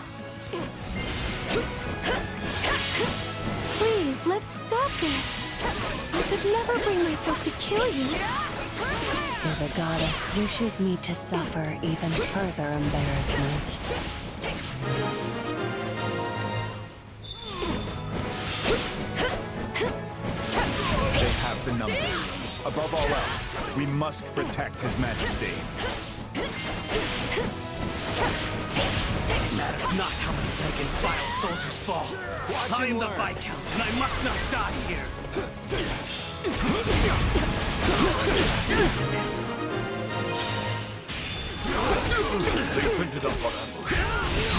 Please, let's stop this. I could never bring myself to kill you. So the goddess wishes me to suffer even further embarrassment. They have the numbers. Above all else, we must protect His Majesty. Matters not how many rank and file soldiers fall. I am the Viscount, and I must not die here. They've printed up our ambush.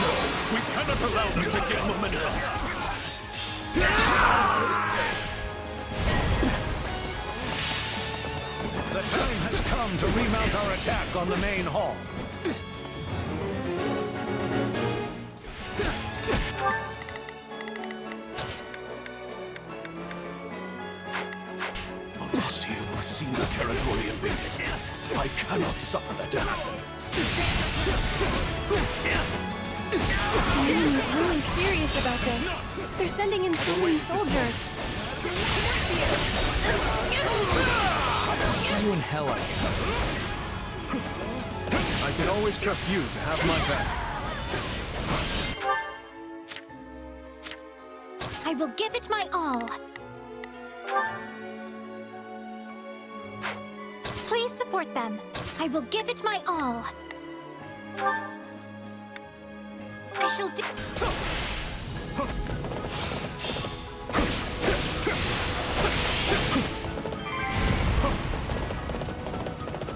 No, we cannot allow them to gain momentum. The time has come to remount our attack on the main hall. Alasia will see the territory invaded. I cannot suffer that to happen. The enemy's really serious about this. They're sending in so many soldiers. I'll see you in hell, I guess. I can always trust you to have my back. I I will give it my all. Please support them. I will give it my all. I shall do...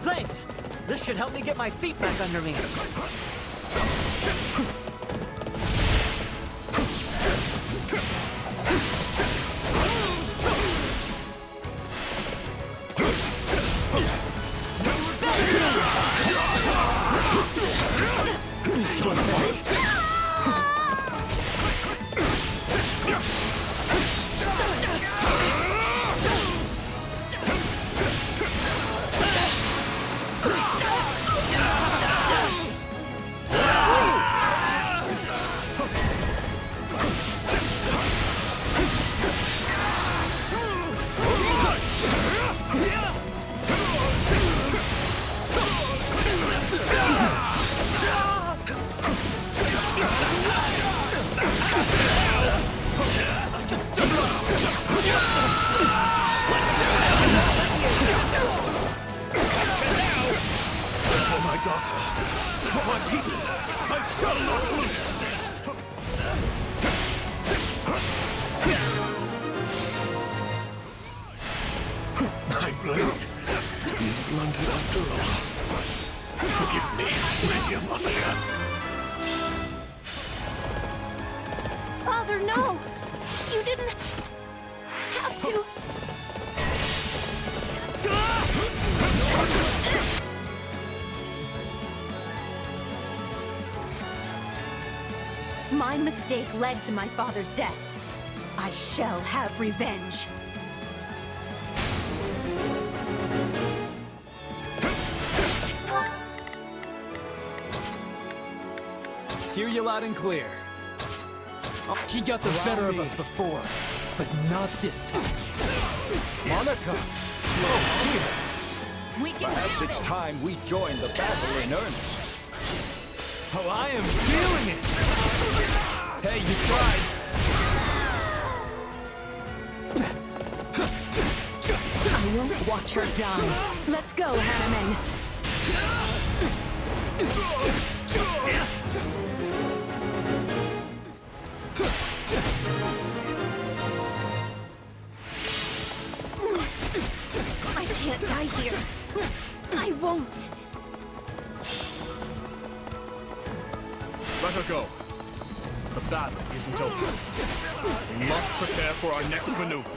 Thanks! This should help me get my feet back under me. For my daughter, for my people, I shall not lose! My blade is blunted after all. Forgive me, my dear Monica. Father, no! You didn't have to... My mistake led to my father's death. I shall have revenge. Hear you loud and clear. Oh, she got the better of us before, but not this time. Monica! Oh, dear! We can Perhaps do it's this. time we join the battle in earnest. Oh, I am feeling it! Hey, you tried. I won't watch her die. Let's go, Hanneman. I can't die here. I won't. Let her go. The battle isn't over. We must prepare for our next maneuver.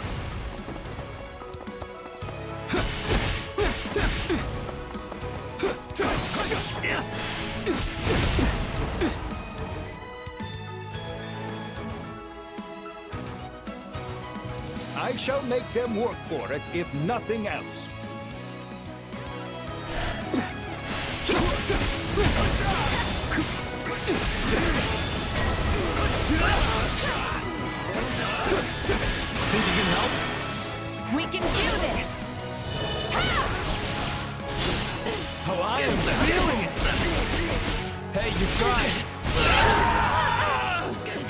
I shall make them work for it, if nothing else. Think you can help? We can do this! Oh, I am feeling it! Hey, you tried.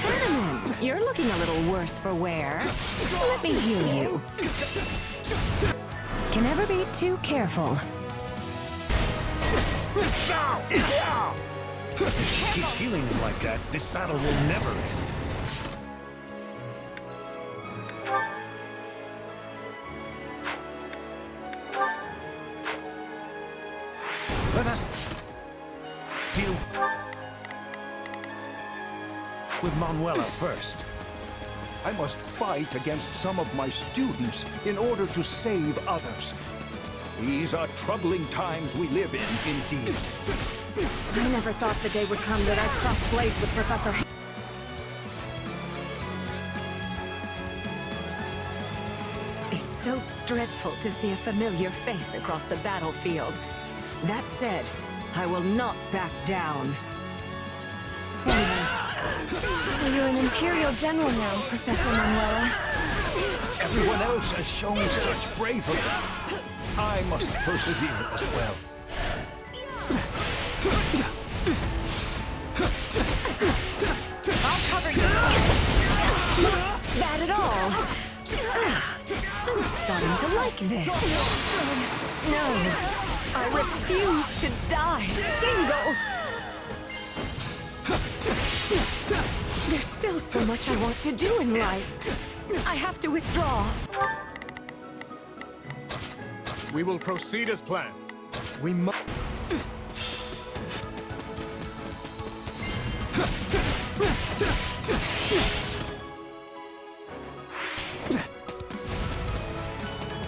Hanneman, you're looking a little worse for wear. Let me heal you. Can never be too careful. If she keeps healing him like that, this battle will never end. Let us deal with Manuela first. I must fight against some of my students in order to save others. These are troubling times we live in, indeed. I never thought the day would come that I'd cross blades with Professor... It's so dreadful to see a familiar face across the battlefield. That said, I will not back down. So you're an Imperial General now, Professor Manuela. Everyone else has shown such bravery. I must persevere as well. I'll cover you. bad at all. I'm starting to like this. No, I refuse to die single. There's still so much I want to do in life. I have to withdraw. We will proceed as planned. We must...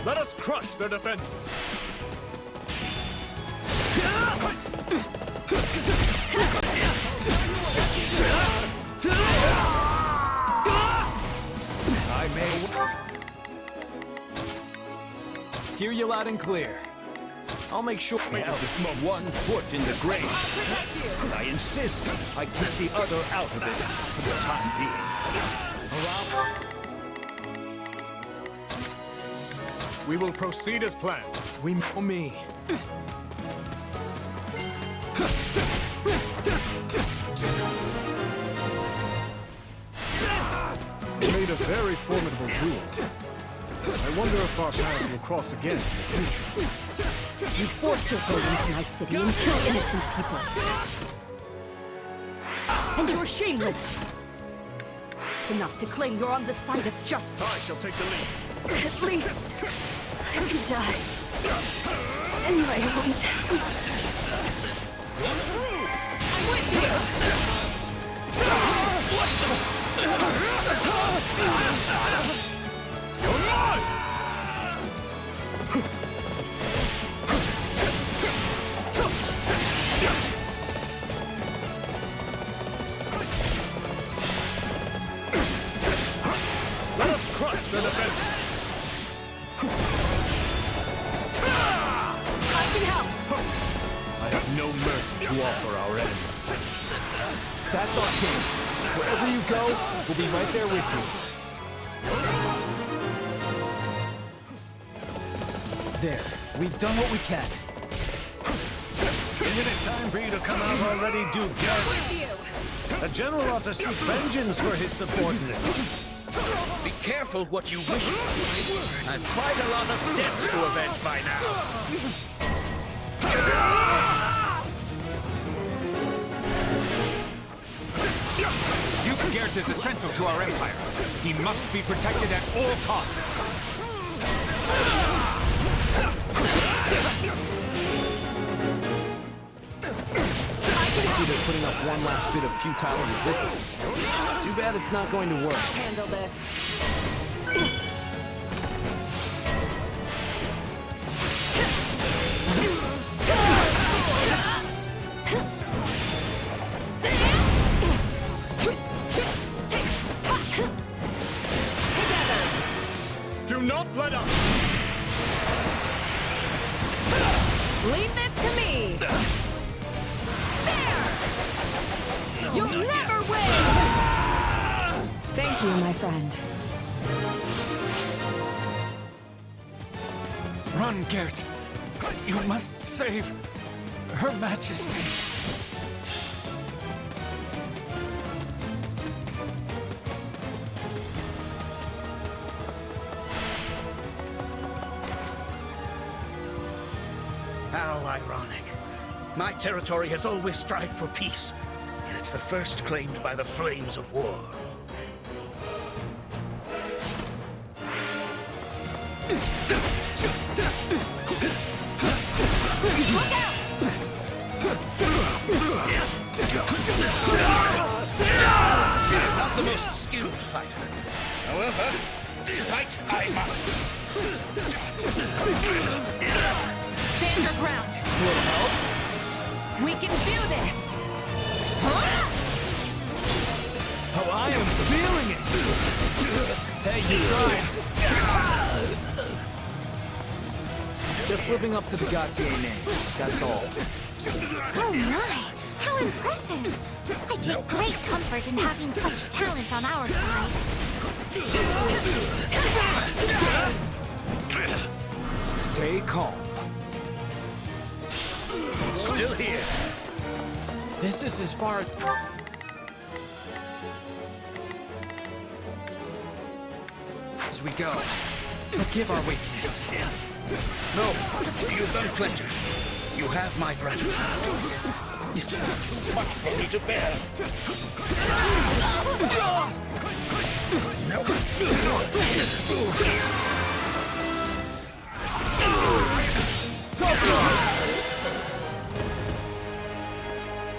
Let us crush their defenses. I may... Hear you loud and clear. I'll make sure I have this one foot in the grave. Protect you. I insist I keep the other out of it for the time being. We will proceed as planned. We know me. We made a very formidable duel. I wonder if our paths will cross again in the future. You forced your way into my city and killed innocent people. And you're shameless. It's enough to claim you're on the side of justice. I shall take the lead. At least I could die in my hometown. I'm with you. You're mine! Let us crush their defenses. I can help. I have no mercy to offer our enemies. That's our king. Wherever you go, we'll be right there with you. There. We've done what we can. Isn't it time for you to come out already, Duke With you. The general ought to seek vengeance for his subordinates. Be careful what you wish for. I've quite a lot of debts to avenge by now. Duke Gert is essential to our empire. He must be protected at all costs. I see they're putting up one last bit of futile resistance. Too bad it's not going to work. Handle this. Do not let up! Leave this to me. There. You'll never win. Thank you, my friend. Run, Gert. You must save Her Majesty. How ironic. My territory has always strived for peace, and it's the first claimed by the flames of war. Look out. I'm not the most skilled fighter. However, fight I must. Stand your ground. We can do this. Huh? Oh, I am feeling it! Hey, you tried. Just living up to the Gautier name, that's all. Oh my! How impressive! I take great comfort in having such talent on our side. Stay calm. Still here. This is as far as... as we go. Forgive our weakness. No, you've done plenty. You have my gratitude. It's too much for me to bear.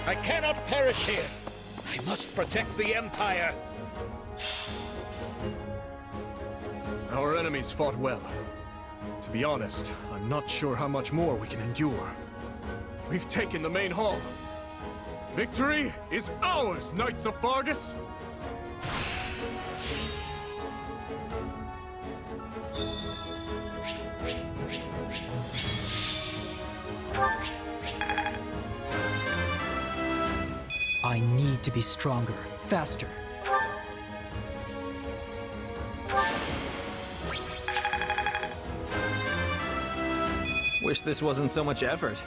I cannot perish here. I must protect the Empire. Our enemies fought well. To be honest, I'm not sure how much more we can endure. We've taken the main hall. Victory is ours, Knights of Fargus! I need to be stronger, faster. Wish this wasn't so much effort.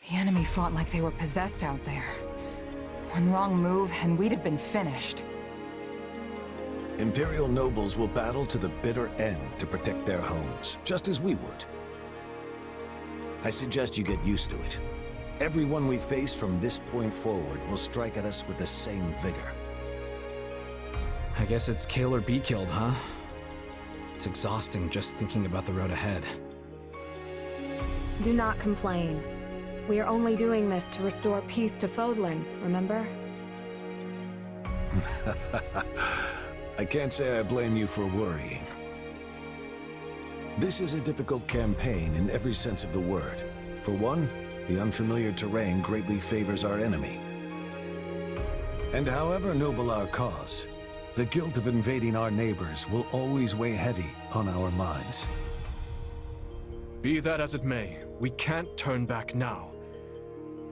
The enemy fought like they were possessed out there. One wrong move, and we'd have been finished. Imperial nobles will battle to the bitter end to protect their homes, just as we would. I suggest you get used to it. Everyone we face from this point forward will strike at us with the same vigor. I guess it's kill or be killed, huh? It's exhausting just thinking about the road ahead. Do not complain. We are only doing this to restore peace to Fodlan, remember? I can't say I blame you for worrying. This is a difficult campaign in every sense of the word. For one, the unfamiliar terrain greatly favors our enemy. And however noble our cause, the guilt of invading our neighbors will always weigh heavy on our minds. Be that as it may, we can't turn back now.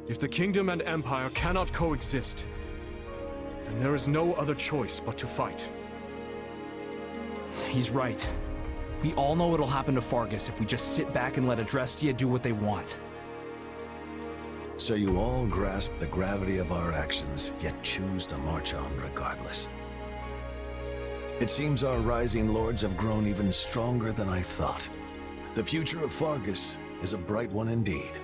If the Kingdom and Empire cannot coexist, then there is no other choice but to fight. He's right. We all know what'll happen to Fargus if we just sit back and let Adrestia do what they want. So you all grasp the gravity of our actions, yet choose to march on regardless. It seems our rising lords have grown even stronger than I thought. The future of Fargus is a bright one indeed.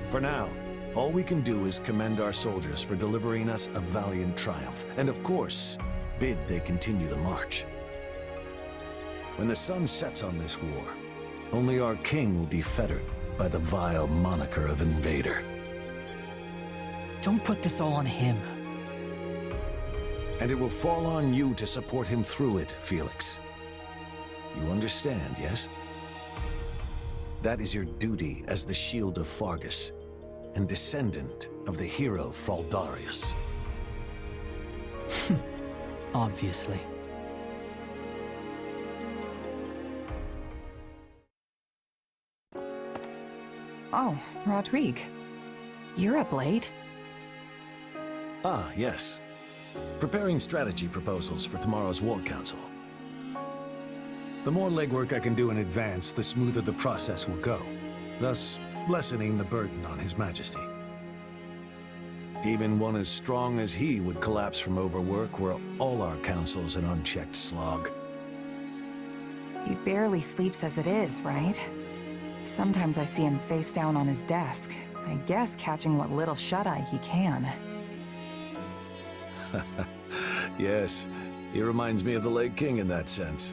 For now, all we can do is commend our soldiers for delivering us a valiant triumph, and of course, bid they continue the march. When the sun sets on this war, only our king will be fettered by the vile moniker of invader. Don't put this all on him. And it will fall on you to support him through it, Felix. You understand, yes? That is your duty as the Shield of Fargus, and descendant of the hero Fraldarius. Obviously. Oh, Rodrigue. You're up late. Ah, yes. Preparing strategy proposals for tomorrow's War Council. The more legwork I can do in advance, the smoother the process will go, thus lessening the burden on His Majesty. Even one as strong as he would collapse from overwork were all our councils an unchecked slog. He barely sleeps as it is, right? Sometimes I see him face down on his desk. I guess catching what little shut-eye he can. Yes, he reminds me of the late king in that sense.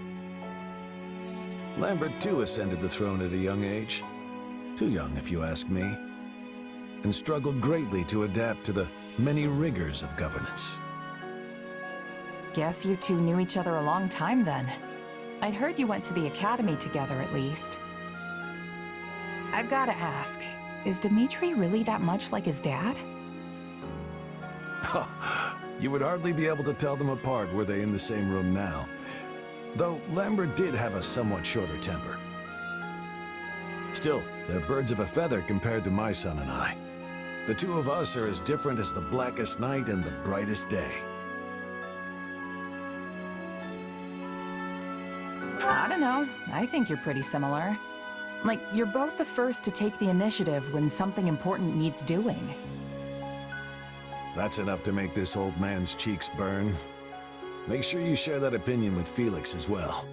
Lambert too ascended the throne at a young age. Too young, if you ask me. And struggled greatly to adapt to the many rigors of governance. Guess you two knew each other a long time then. I'd heard you went to the academy together at least. I've gotta ask, is Dimitri really that much like his dad? You would hardly be able to tell them apart were they in the same room now. Though Lambert did have a somewhat shorter temper. Still, they're birds of a feather compared to my son and I. The two of us are as different as the blackest night and the brightest day. I don't know. I think you're pretty similar. Like, you're both the first to take the initiative when something important needs doing. That's enough to make this old man's cheeks burn. Make sure you share that opinion with Felix as well.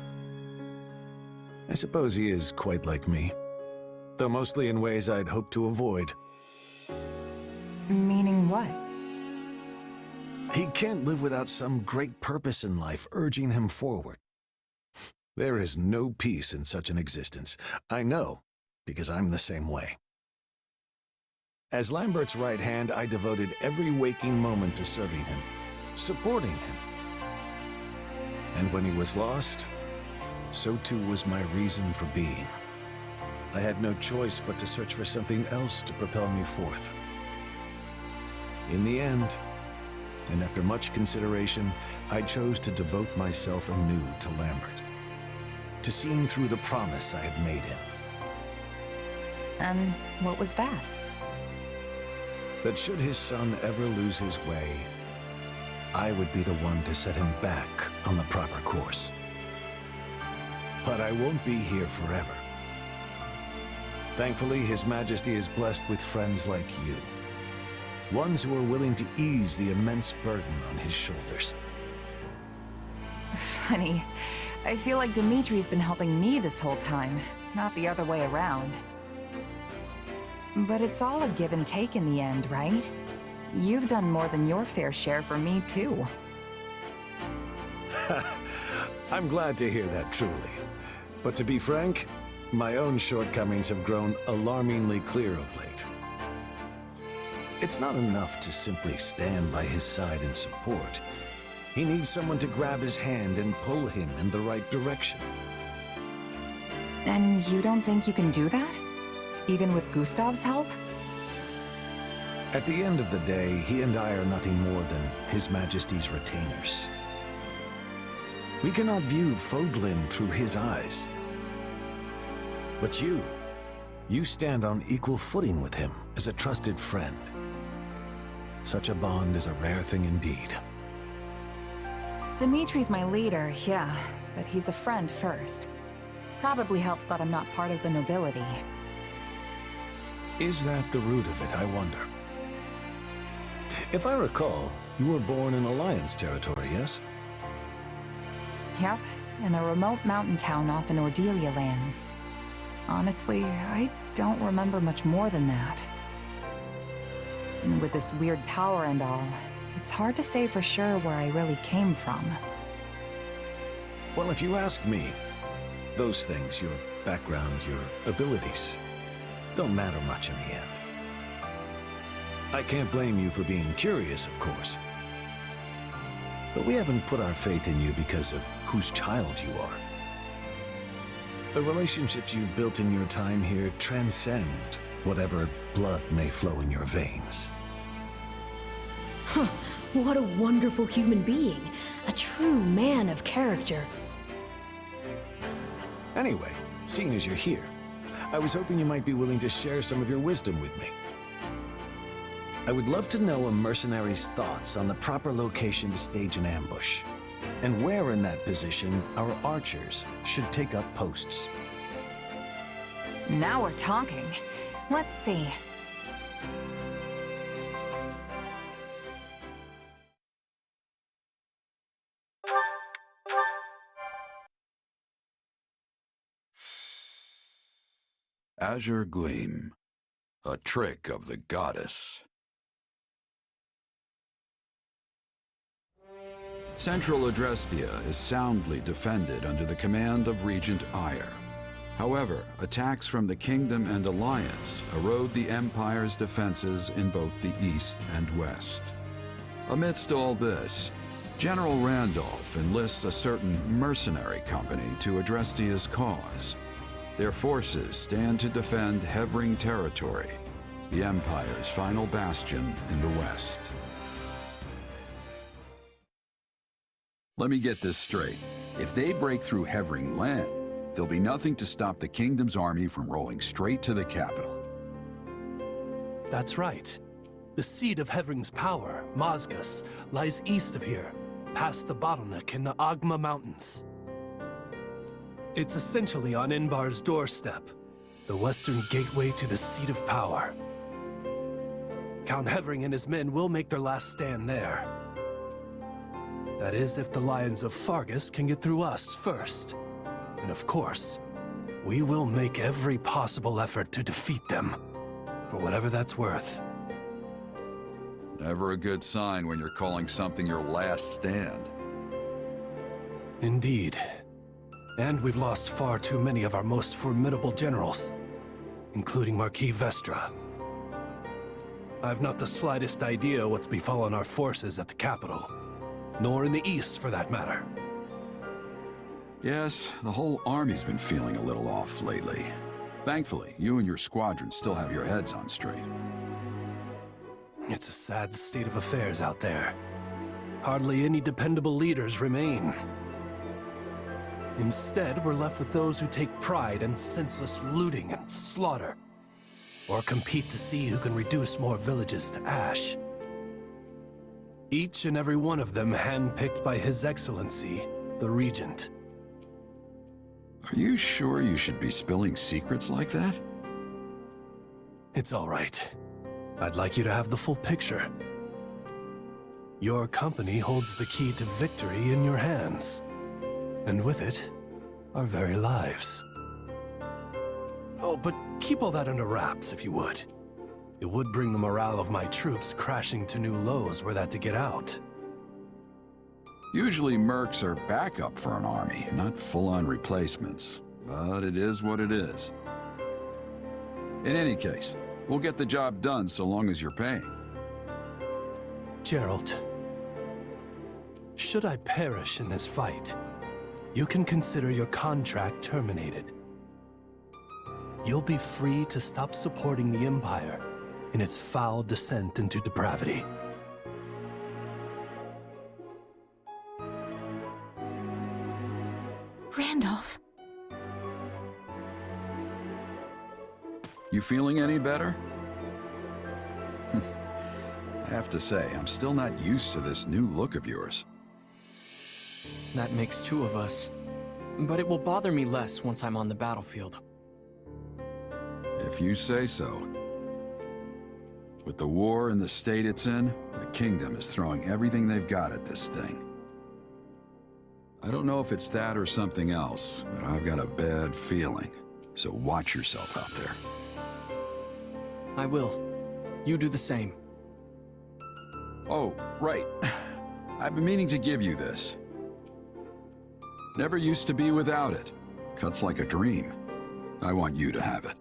I suppose he is quite like me, though mostly in ways I'd hoped to avoid. Meaning what? He can't live without some great purpose in life urging him forward. There is no peace in such an existence. I know, because I'm the same way. As Lambert's right hand, I devoted every waking moment to serving him, supporting him. And when he was lost, so too was my reason for being. I had no choice but to search for something else to propel me forth. In the end, and after much consideration, I chose to devote myself anew to Lambert, to seeing through the promise I had made him. And what was that? That should his son ever lose his way, I would be the one to set him back on the proper course. But I won't be here forever. Thankfully, His Majesty is blessed with friends like you. Ones who are willing to ease the immense burden on his shoulders. Funny. I feel like Dimitri's been helping me this whole time, not the other way around. But it's all a give and take in the end, right? You've done more than your fair share for me, too. I'm glad to hear that, truly. But to be frank, my own shortcomings have grown alarmingly clear of late. It's not enough to simply stand by his side in support. He needs someone to grab his hand and pull him in the right direction. And you don't think you can do that? Even with Gustav's help? At the end of the day, he and I are nothing more than His Majesty's retainers. We cannot view Fodlin through his eyes. But you stand on equal footing with him as a trusted friend. Such a bond is a rare thing indeed. Dimitri's my leader, yeah, but he's a friend first. Probably helps that I'm not part of the nobility. Is that the root of it, I wonder? If I recall, you were born in Alliance territory, yes? Yep, in a remote mountain town off in Ordelia lands. Honestly, I don't remember much more than that. And with this weird power and all, it's hard to say for sure where I really came from. Well, if you ask me, those things, your background, your abilities, don't matter much in the end. I can't blame you for being curious, of course. But we haven't put our faith in you because of whose child you are. The relationships you've built in your time here transcend whatever blood may flow in your veins. Huh. What a wonderful human being. A true man of character. Anyway, seeing as you're here, I was hoping you might be willing to share some of your wisdom with me. I would love to know a mercenary's thoughts on the proper location to stage an ambush, and where in that position our archers should take up posts. Now we're talking. Let's see. Azure Gleam, a trick of the goddess. Central Adrestia is soundly defended under the command of Regent Ire. However, attacks from the Kingdom and Alliance erode the Empire's defenses in both the east and west. Amidst all this, General Randolph enlists a certain mercenary company to Adrestia's cause. Their forces stand to defend Hevring territory, the Empire's final bastion in the west. Let me get this straight. If they break through Hevring land, there'll be nothing to stop the Kingdom's army from rolling straight to the capital. That's right. The seat of Hevring's power, Mazgus, lies east of here, past the bottleneck in the Agma Mountains. It's essentially on Invar's doorstep, the western gateway to the seat of power. Count Hevring and his men will make their last stand there. That is, if the Lions of Fargus can get through us first. And of course, we will make every possible effort to defeat them, for whatever that's worth. Never a good sign when you're calling something your last stand. Indeed. And we've lost far too many of our most formidable generals, including Marquis Vestra. I've not the slightest idea what's befallen our forces at the capital, nor in the east for that matter. Yes, the whole army's been feeling a little off lately. Thankfully, you and your squadron still have your heads on straight. It's a sad state of affairs out there. Hardly any dependable leaders remain. Instead, we're left with those who take pride in senseless looting and slaughter, or compete to see who can reduce more villages to ash. Each and every one of them handpicked by His Excellency, the Regent. Are you sure you should be spilling secrets like that? It's all right. I'd like you to have the full picture. Your company holds the key to victory in your hands. And with it, our very lives. Oh, but keep all that under wraps, if you would. It would bring the morale of my troops crashing to new lows were that to get out. Usually mercs are backup for an army, not full-on replacements. But it is what it is. In any case, we'll get the job done so long as you're paying. Geralt, should I perish in this fight, you can consider your contract terminated. You'll be free to stop supporting the Empire in its foul descent into depravity. Randolph. You feeling any better? I have to say, I'm still not used to this new look of yours. That makes two of us. But it will bother me less once I'm on the battlefield. If you say so. With the war and the state it's in, the Kingdom is throwing everything they've got at this thing. I don't know if it's that or something else, but I've got a bad feeling. So watch yourself out there. I will. You do the same. Oh, right. I've been meaning to give you this. Never used to be without it. Cuts like a dream. I want you to have it.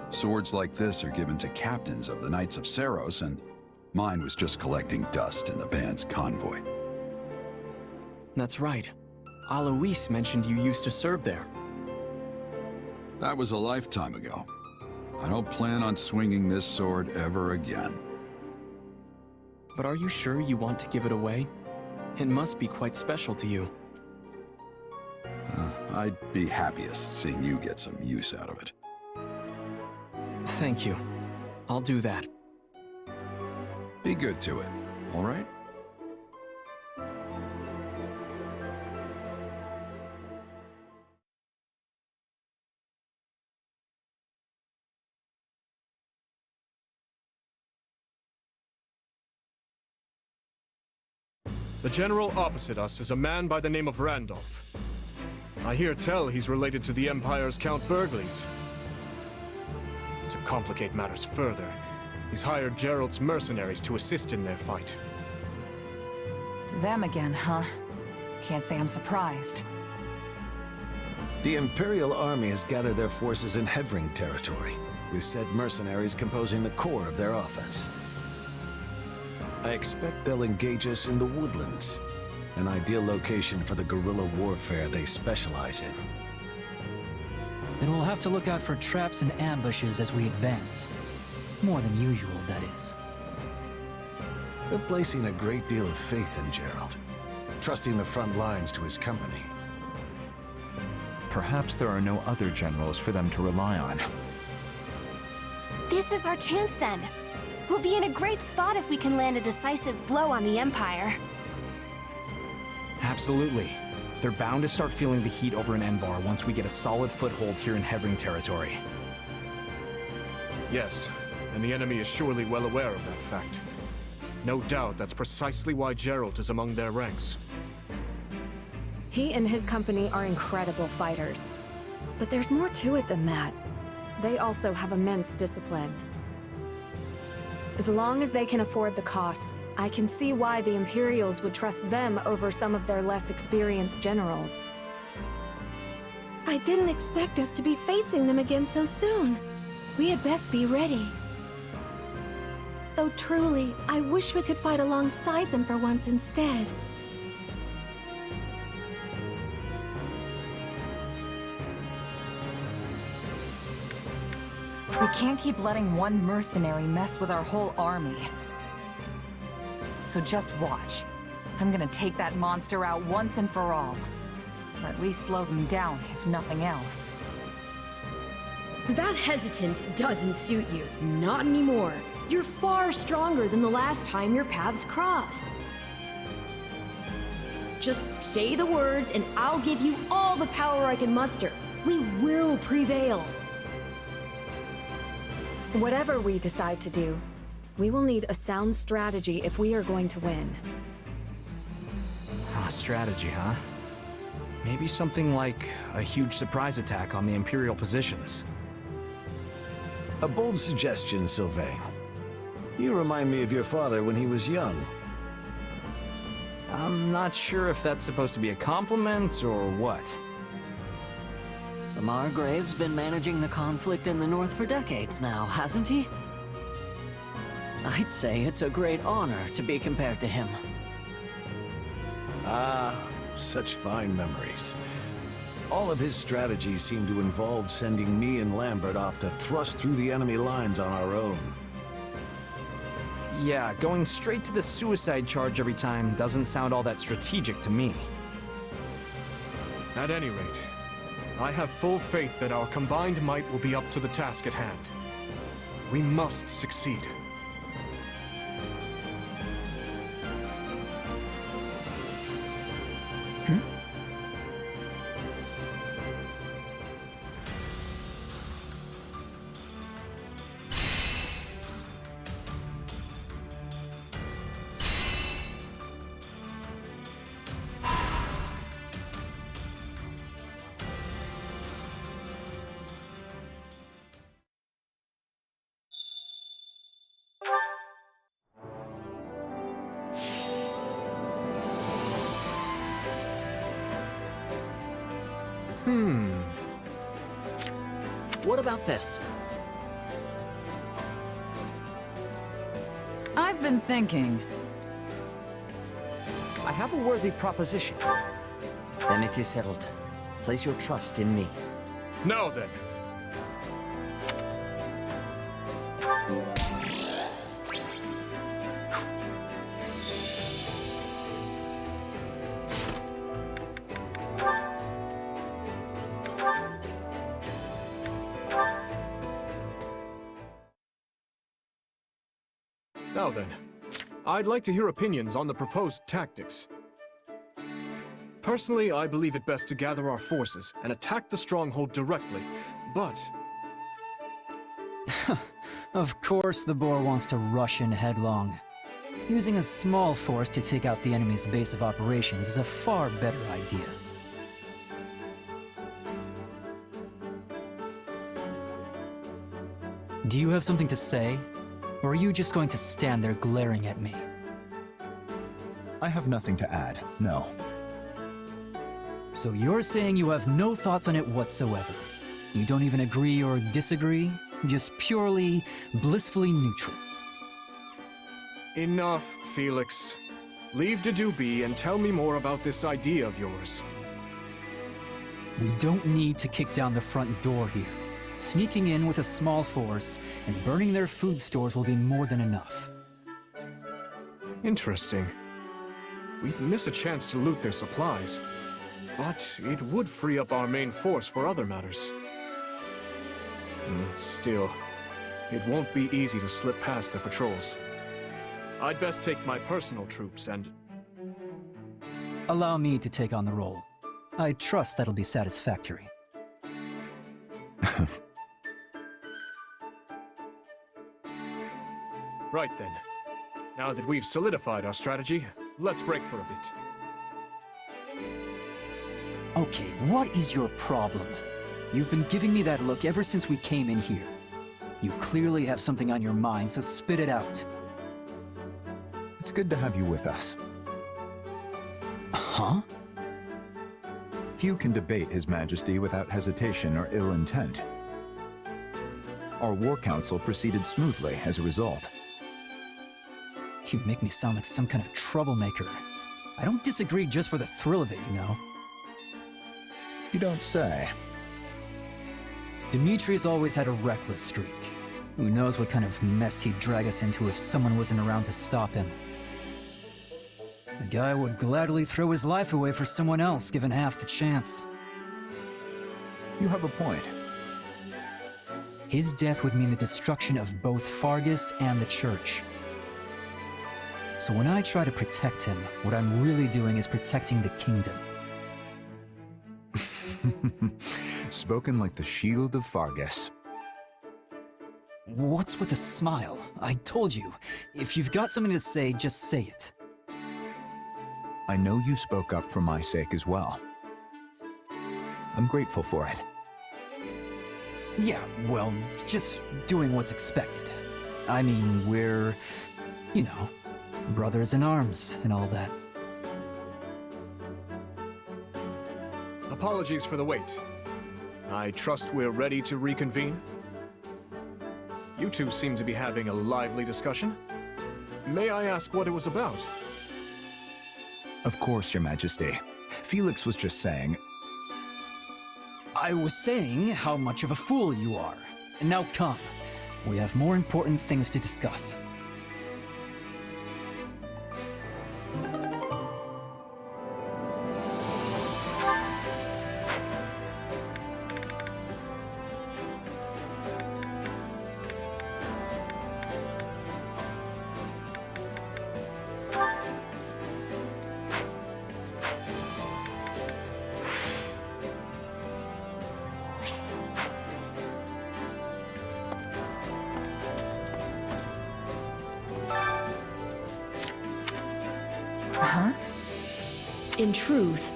Swords like this are given to captains of the Knights of Saros, and mine was just collecting dust in the band's convoy. That's right. Alois mentioned you used to serve there. That was a lifetime ago. I don't plan on swinging this sword ever again. But are you sure you want to give it away? It must be quite special to you. I'd be happiest seeing you get some use out of it. Thank you. I'll do that. Be good to it, all right? The general opposite us is a man by the name of Randolph. I hear tell he's related to the Empire's Count Burgleys. To complicate matters further, he's hired Geralt's mercenaries to assist in their fight. Them again, huh? Can't say I'm surprised. The Imperial Army has gathered their forces in Hevring territory, with said mercenaries composing the core of their offense. I expect they'll engage us in the woodlands, an ideal location for the guerrilla warfare they specialize in. Then we'll have to look out for traps and ambushes as we advance. More than usual, that is. They're placing a great deal of faith in Gerald, trusting the front lines to his company. Perhaps there are no other generals for them to rely on. This is our chance then. We'll be in a great spot if we can land a decisive blow on the Empire. Absolutely. They're bound to start feeling the heat over in Enbar once we get a solid foothold here in Hevring territory. Yes, and the enemy is surely well aware of that fact. No doubt that's precisely why Gerald is among their ranks. He and his company are incredible fighters. But there's more to it than that. They also have immense discipline. As long as they can afford the cost, I can see why the Imperials would trust them over some of their less experienced generals. I didn't expect us to be facing them again so soon. We had best be ready. Though truly, I wish we could fight alongside them for once instead. We can't keep letting one mercenary mess with our whole army. So just watch. I'm gonna take that monster out once and for all. Or at least slow them down, if nothing else. That hesitance doesn't suit you. Not anymore. You're far stronger than the last time your paths crossed. Just say the words and I'll give you all the power I can muster. We will prevail. Whatever we decide to do, we will need a sound strategy if we are going to win. Strategy, huh? Maybe something like a huge surprise attack on the Imperial positions. A bold suggestion, Sylvain. You remind me of your father when he was young. I'm not sure if that's supposed to be a compliment or what. The Margrave's been managing the conflict in the North for decades now, hasn't he? I'd say it's a great honor to be compared to him. Ah, such fine memories. All of his strategies seem to involve sending me and Lambert off to thrust through the enemy lines on our own. Yeah, going straight to the suicide charge every time doesn't sound all that strategic to me. At any rate, I have full faith that our combined might will be up to the task at hand. We must succeed. What about this? I've been thinking. I have a worthy proposition. Then it is settled. Place your trust in me. Now then. Now then, I'd like to hear opinions on the proposed tactics. Personally, I believe it best to gather our forces and attack the stronghold directly, but... Of course the boar wants to rush in headlong. Using a small force to take out the enemy's base of operations is a far better idea. Do you have something to say? Or are you just going to stand there glaring at me? I have nothing to add, no. So you're saying you have no thoughts on it whatsoever? You don't even agree or disagree? Just purely, blissfully neutral? Enough, Felix. Leave Dedue be and tell me more about this idea of yours. We don't need to kick down the front door here. Sneaking in with a small force and burning their food stores will be more than enough. Interesting. We'd miss a chance to loot their supplies, but it would free up our main force for other matters. Still, it won't be easy to slip past their patrols. I'd best take my personal troops and... Allow me to take on the role. I trust that'll be satisfactory. Right then. Now that we've solidified our strategy, let's break for a bit. Okay, what is your problem? You've been giving me that look ever since we came in here. You clearly have something on your mind, so spit it out. It's good to have you with us. Huh? Few can debate His Majesty without hesitation or ill intent. Our war council proceeded smoothly as a result. You make me sound like some kind of troublemaker. I don't disagree just for the thrill of it, you know. You don't say. Dimitri's always had a reckless streak. Who knows what kind of mess he'd drag us into if someone wasn't around to stop him. The guy would gladly throw his life away for someone else, given half the chance. You have a point. His death would mean the destruction of both Fargus and the Church. So when I try to protect him, what I'm really doing is protecting the kingdom. Spoken like the shield of Fargus. What's with a smile? I told you, if you've got something to say, just say it. I know you spoke up for my sake as well. I'm grateful for it. Yeah, well, just doing what's expected. I mean, we're, you know, brothers in arms and all that. Apologies for the wait. I trust we're ready to reconvene? You two seem to be having a lively discussion. May I ask what it was about? Of course, Your Majesty. Felix was just saying... I was saying how much of a fool you are. And now come. We have more important things to discuss. Huh? In truth,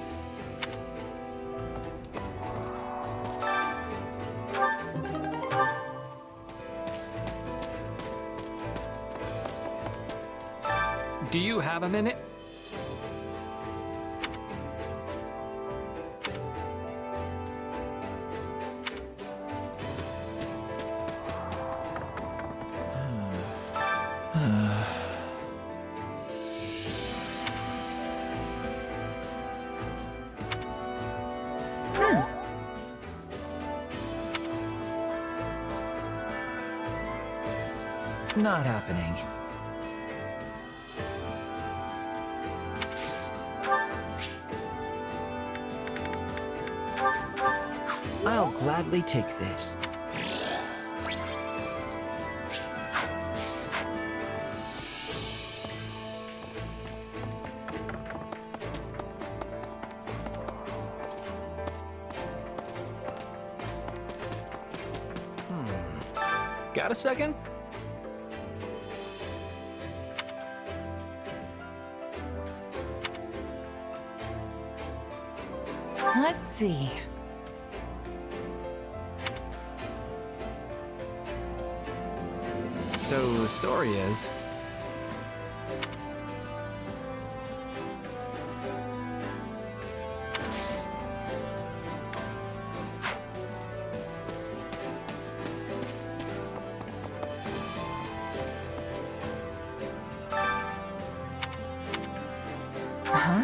Do you have a minute? Not happening. I'll gladly take this. Got a second? Let's see. So the story is... Huh?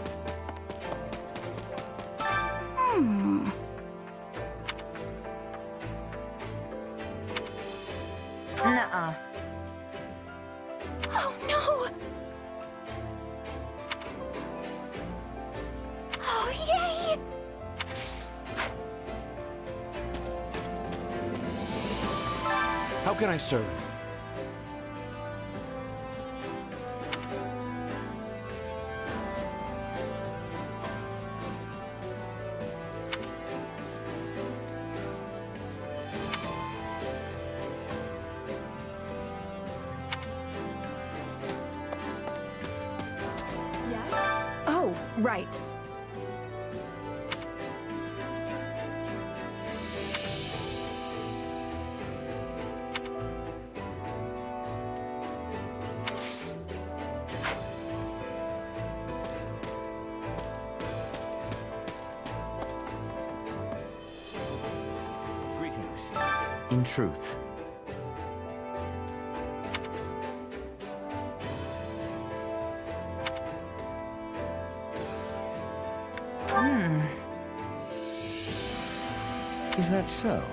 How can I serve? Yes? Oh, right. Greetings. In truth. Is that so?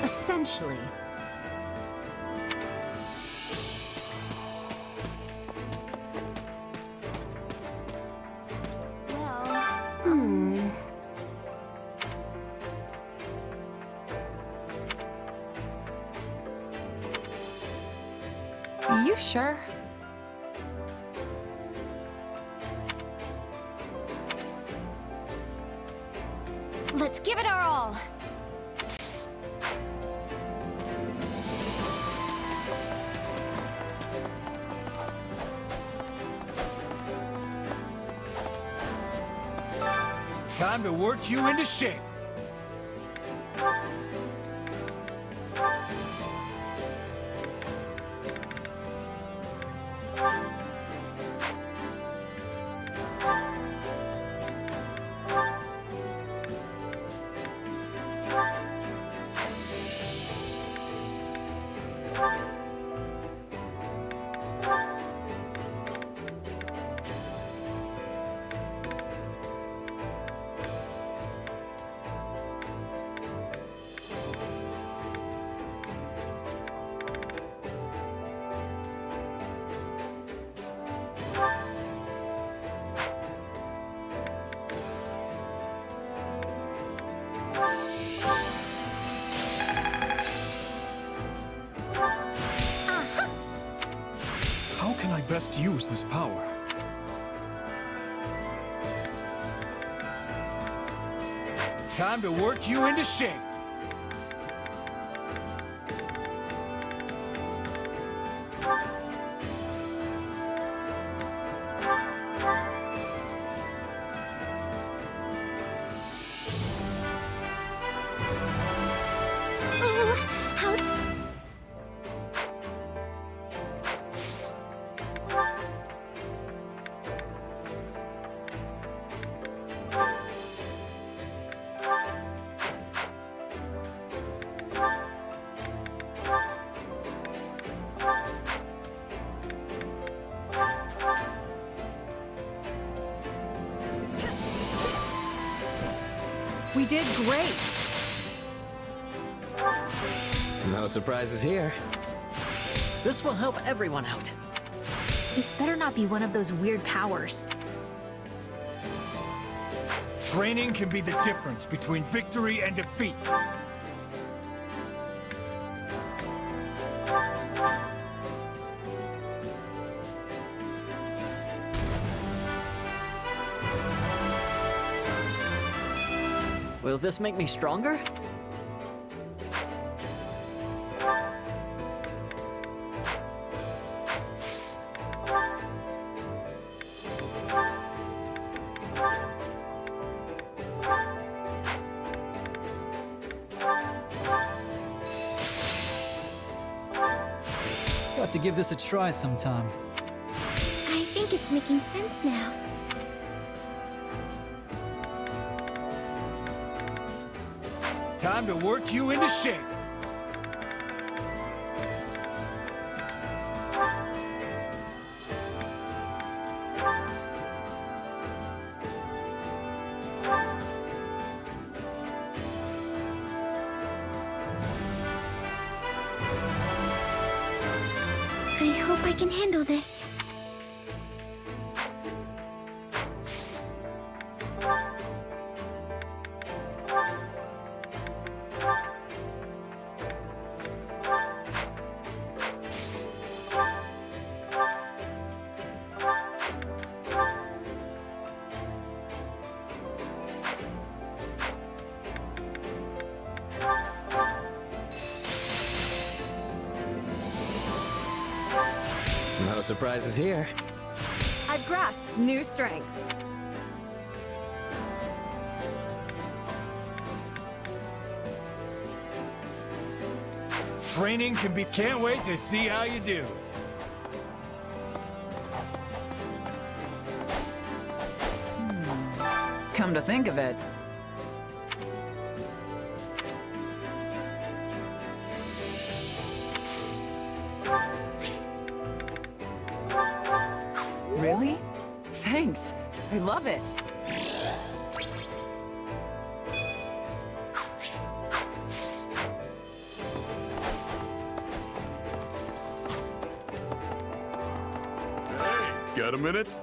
Essentially. You sure? Let's give it our all. Time to work you into shape. How can I best use this power? Time to work you into shape. We did great. No surprises here. This will help everyone out. This better not be one of those weird powers. Training can be the difference between victory and defeat. Will this make me stronger? Got to give this a try sometime. I think it's making sense now. Time to work you into shape. I hope I can handle this. No surprises here. I've grasped new strength. Training can be... Can't wait to see how you do. Come to think of it, really? Thanks. I love it. Got a minute?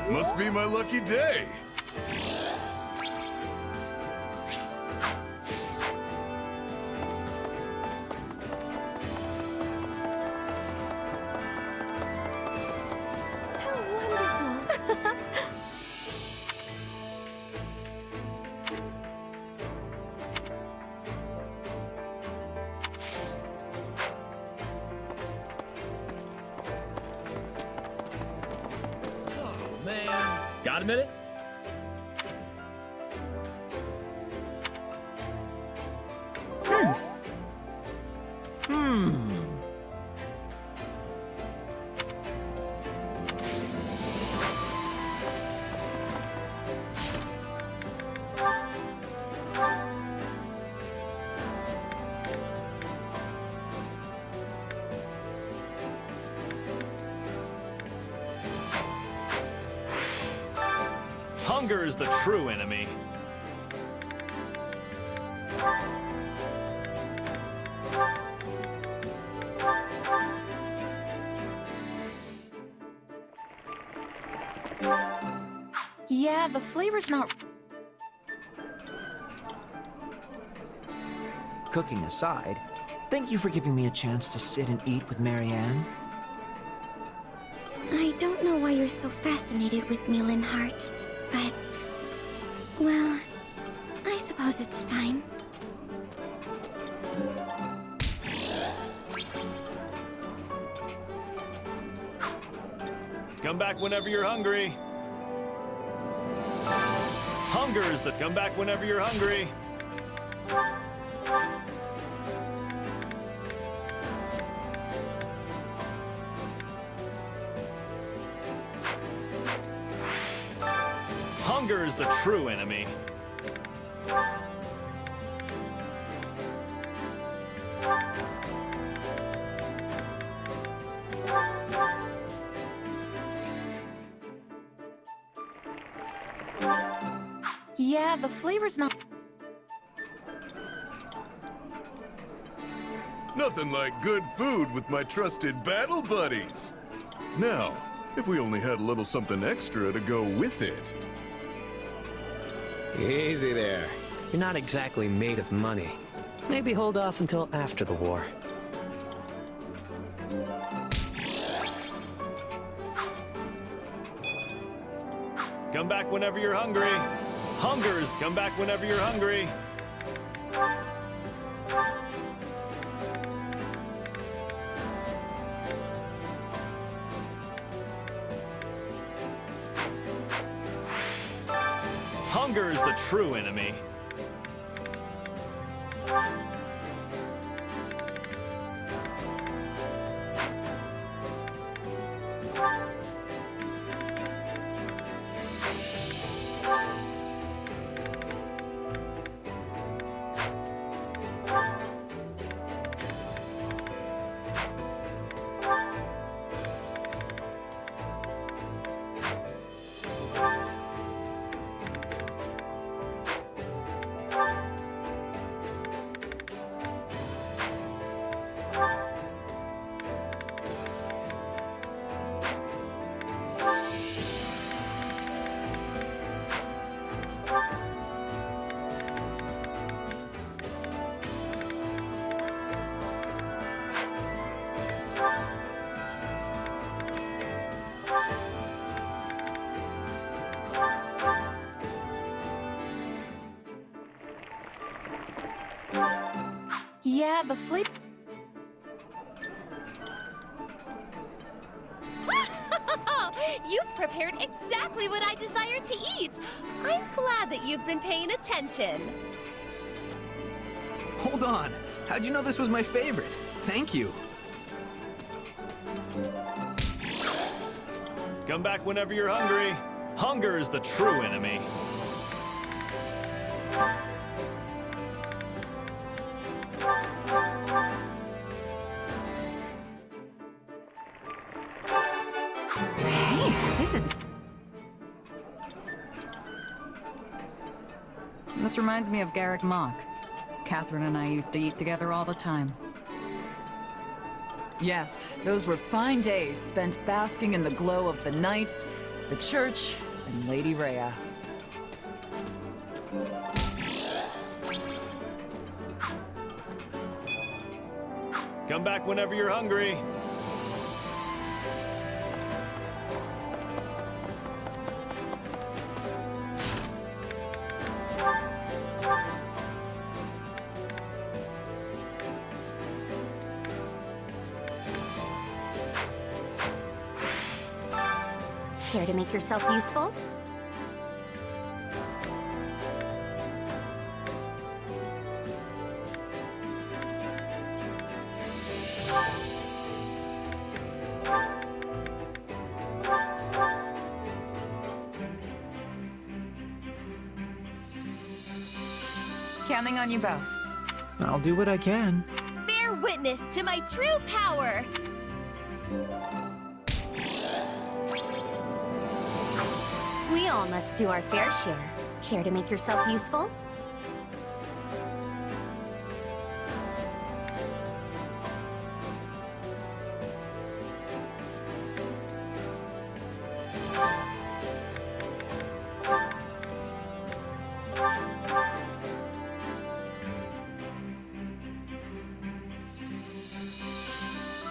Must be my lucky day. Got a minute? Hunger is the true enemy. Yeah, the flavor's not... Cooking aside, thank you for giving me a chance to sit and eat with Marianne. I don't know why you're so fascinated with me, Linhart, but... well, I suppose it's fine. Come back whenever you're hungry. Hunger is the... Come back whenever you're hungry. Hunger is the true enemy. Yeah, the flavor's not... Nothing like good food with my trusted battle buddies. Now, if we only had a little something extra to go with it. Easy there. You're not exactly made of money. Maybe hold off until after the war. Come back whenever you're hungry. Hunger is... Come back whenever you're hungry. Hunger is the true enemy. Yeah, the flavor. You've prepared exactly what I desire to eat. I'm glad that you've been paying attention. Hold on. How'd you know this was my favorite? Thank you. Come back whenever you're hungry. Hunger is the true enemy. Hey, this is... This reminds me of Garrick Mock. Catherine and I used to eat together all the time. Yes, those were fine days spent basking in the glow of the knights, the church, and Lady Rhea. Come back whenever you're hungry. Care to make yourself useful? Counting on you both. I'll do what I can. Bear witness to my true power. We all must do our fair share. Care to make yourself useful?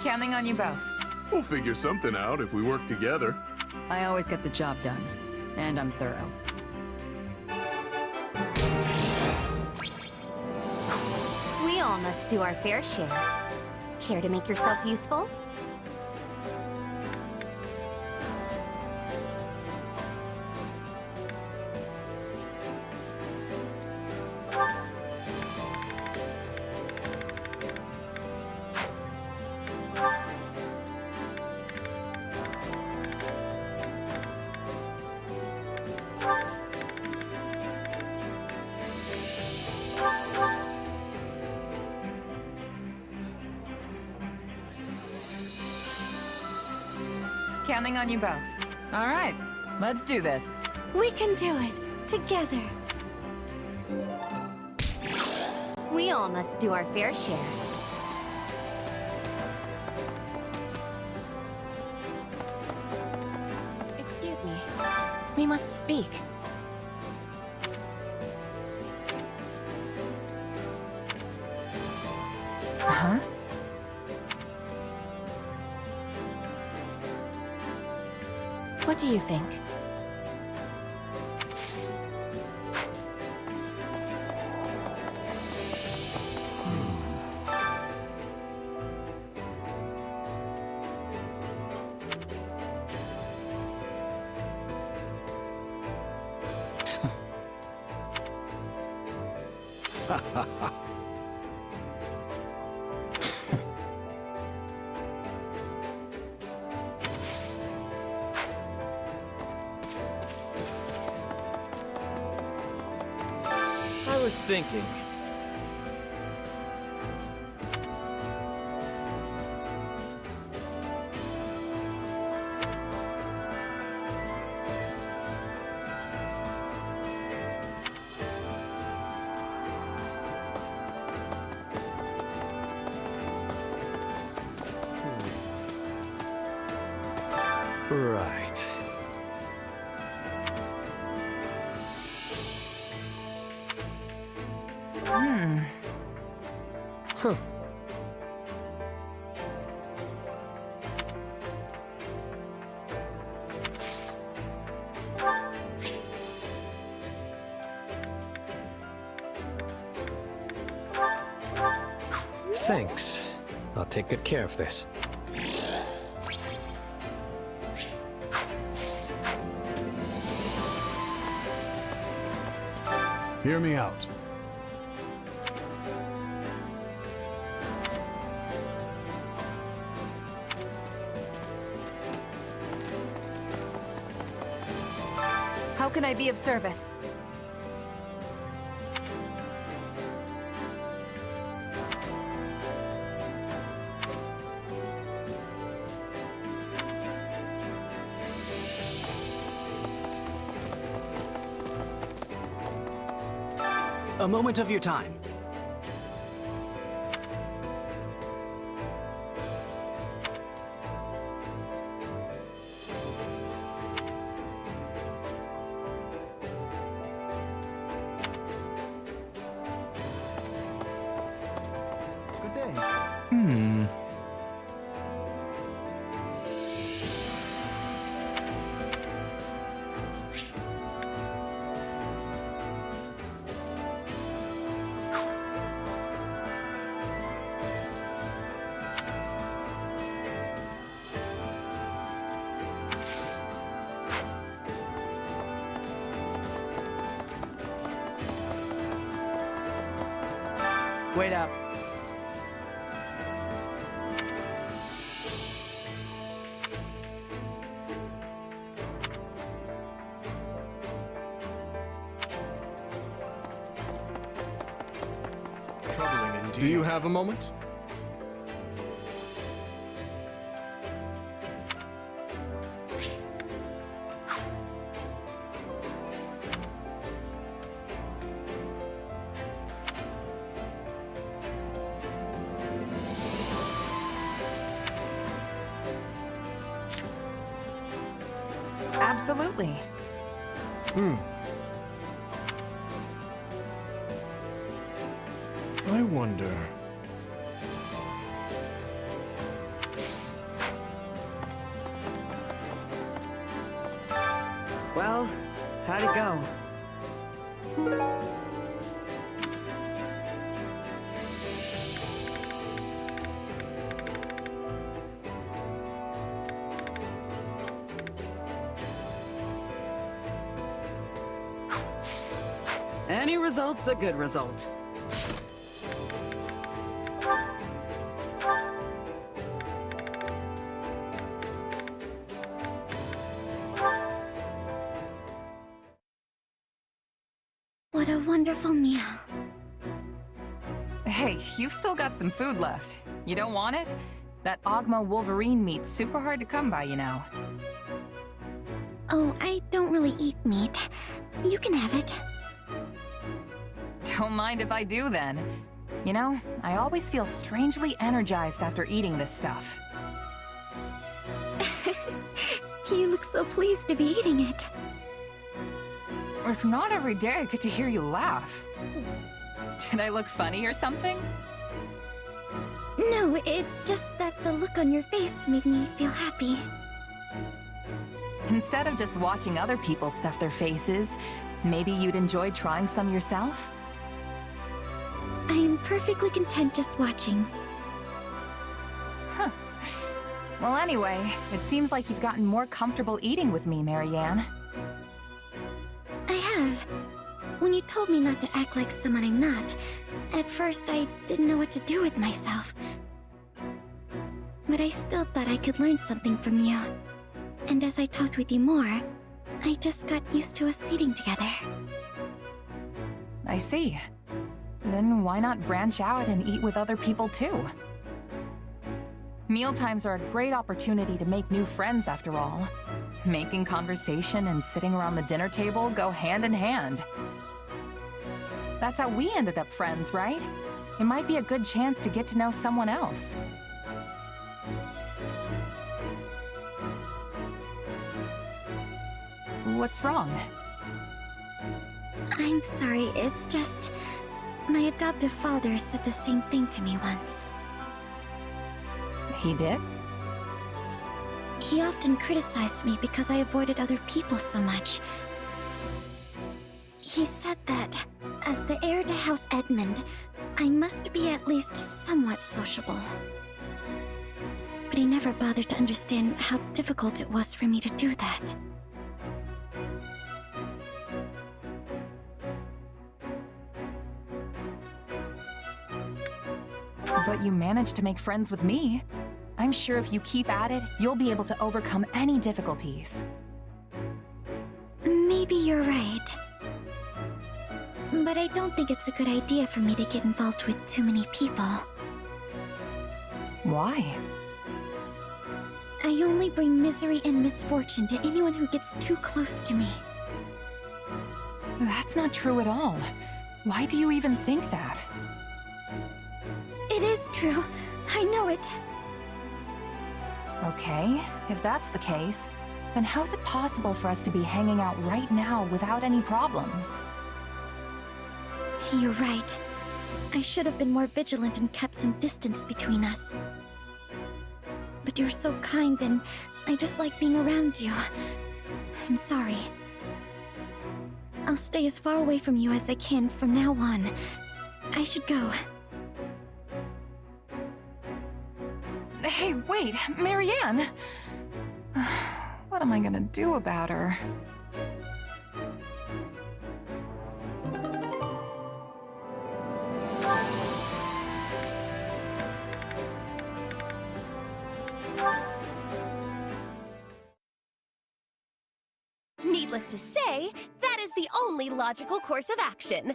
Counting on you both. We'll figure something out if we work together. I always get the job done, and I'm thorough. We all must do our fair share. Care to make yourself useful? Counting on you both. All right, let's do this. We can do it. Together. We all must do our fair share. Excuse me. We must speak. Huh? What do you think? I was thinking. Right. Huh. Thanks. I'll take good care of this. Hear me out. How can I be of service? A moment of your time. Good day. Wait up. Troubling indeed. Do you have a moment? Absolutely. I wonder. Well, how'd it go? Any result's a good result. What a wonderful meal. Hey, you've still got some food left. You don't want it? That Ogma Wolverine meat's super hard to come by, you know. Oh, I don't really eat meat. You can have it. Don't mind if I do then. You know, I always feel strangely energized after eating this stuff. You look so pleased to be eating it. If not every day I get to hear you laugh. Did I look funny or something? No, it's just that the look on your face made me feel happy. Instead of just watching other people stuff their faces, maybe you'd enjoy trying some yourself? I am perfectly content just watching. Huh. Well, anyway, it seems like you've gotten more comfortable eating with me, Marianne. I have. When you told me not to act like someone I'm not, at first I didn't know what to do with myself. But I still thought I could learn something from you. And as I talked with you more, I just got used to us eating together. I see. Then why not branch out and eat with other people too? Mealtimes are a great opportunity to make new friends after all. Making conversation and sitting around the dinner table go hand in hand. That's how we ended up friends, right? It might be a good chance to get to know someone else. What's wrong? I'm sorry, it's just... my adoptive father said the same thing to me once. He did? He often criticized me because I avoided other people so much. He said that, as the heir to House Edmund, I must be at least somewhat sociable. But I never bothered to understand how difficult it was for me to do that. But you managed to make friends with me. I'm sure if you keep at it, you'll be able to overcome any difficulties. Maybe you're right. But I don't think it's a good idea for me to get involved with too many people. Why? I only bring misery and misfortune to anyone who gets too close to me. That's not true at all. Why do you even think that? It is true. I know it. Okay, if that's the case, then how's it possible for us to be hanging out right now without any problems? You're right. I should have been more vigilant and kept some distance between us. But you're so kind and I just like being around you. I'm sorry. I'll stay as far away from you as I can from now on. I should go. Hey, wait, Marianne! What am I gonna do about her? Needless to say, that is the only logical course of action.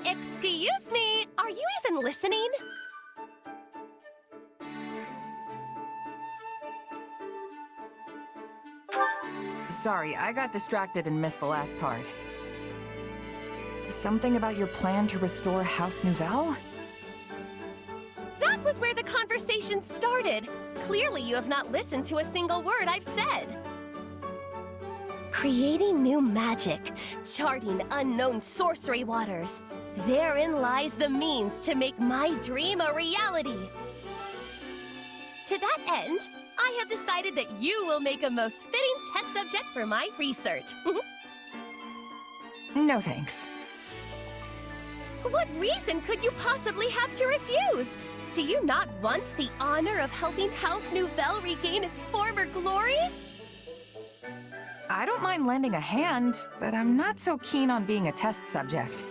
Excuse me, are you even listening? Sorry, I got distracted and missed the last part. Something about your plan to restore House Nouvelle? That was where the conversation started. Clearly you have not listened to a single word I've said. Creating new magic, charting unknown sorcery waters. Therein lies the means to make my dream a reality. To that end, I have decided that you will make a most fitting test subject for my research. No thanks. What reason could you possibly have to refuse? Do you not want the honor of helping House Nouvelle regain its former glory? I don't mind lending a hand, but I'm not so keen on being a test subject.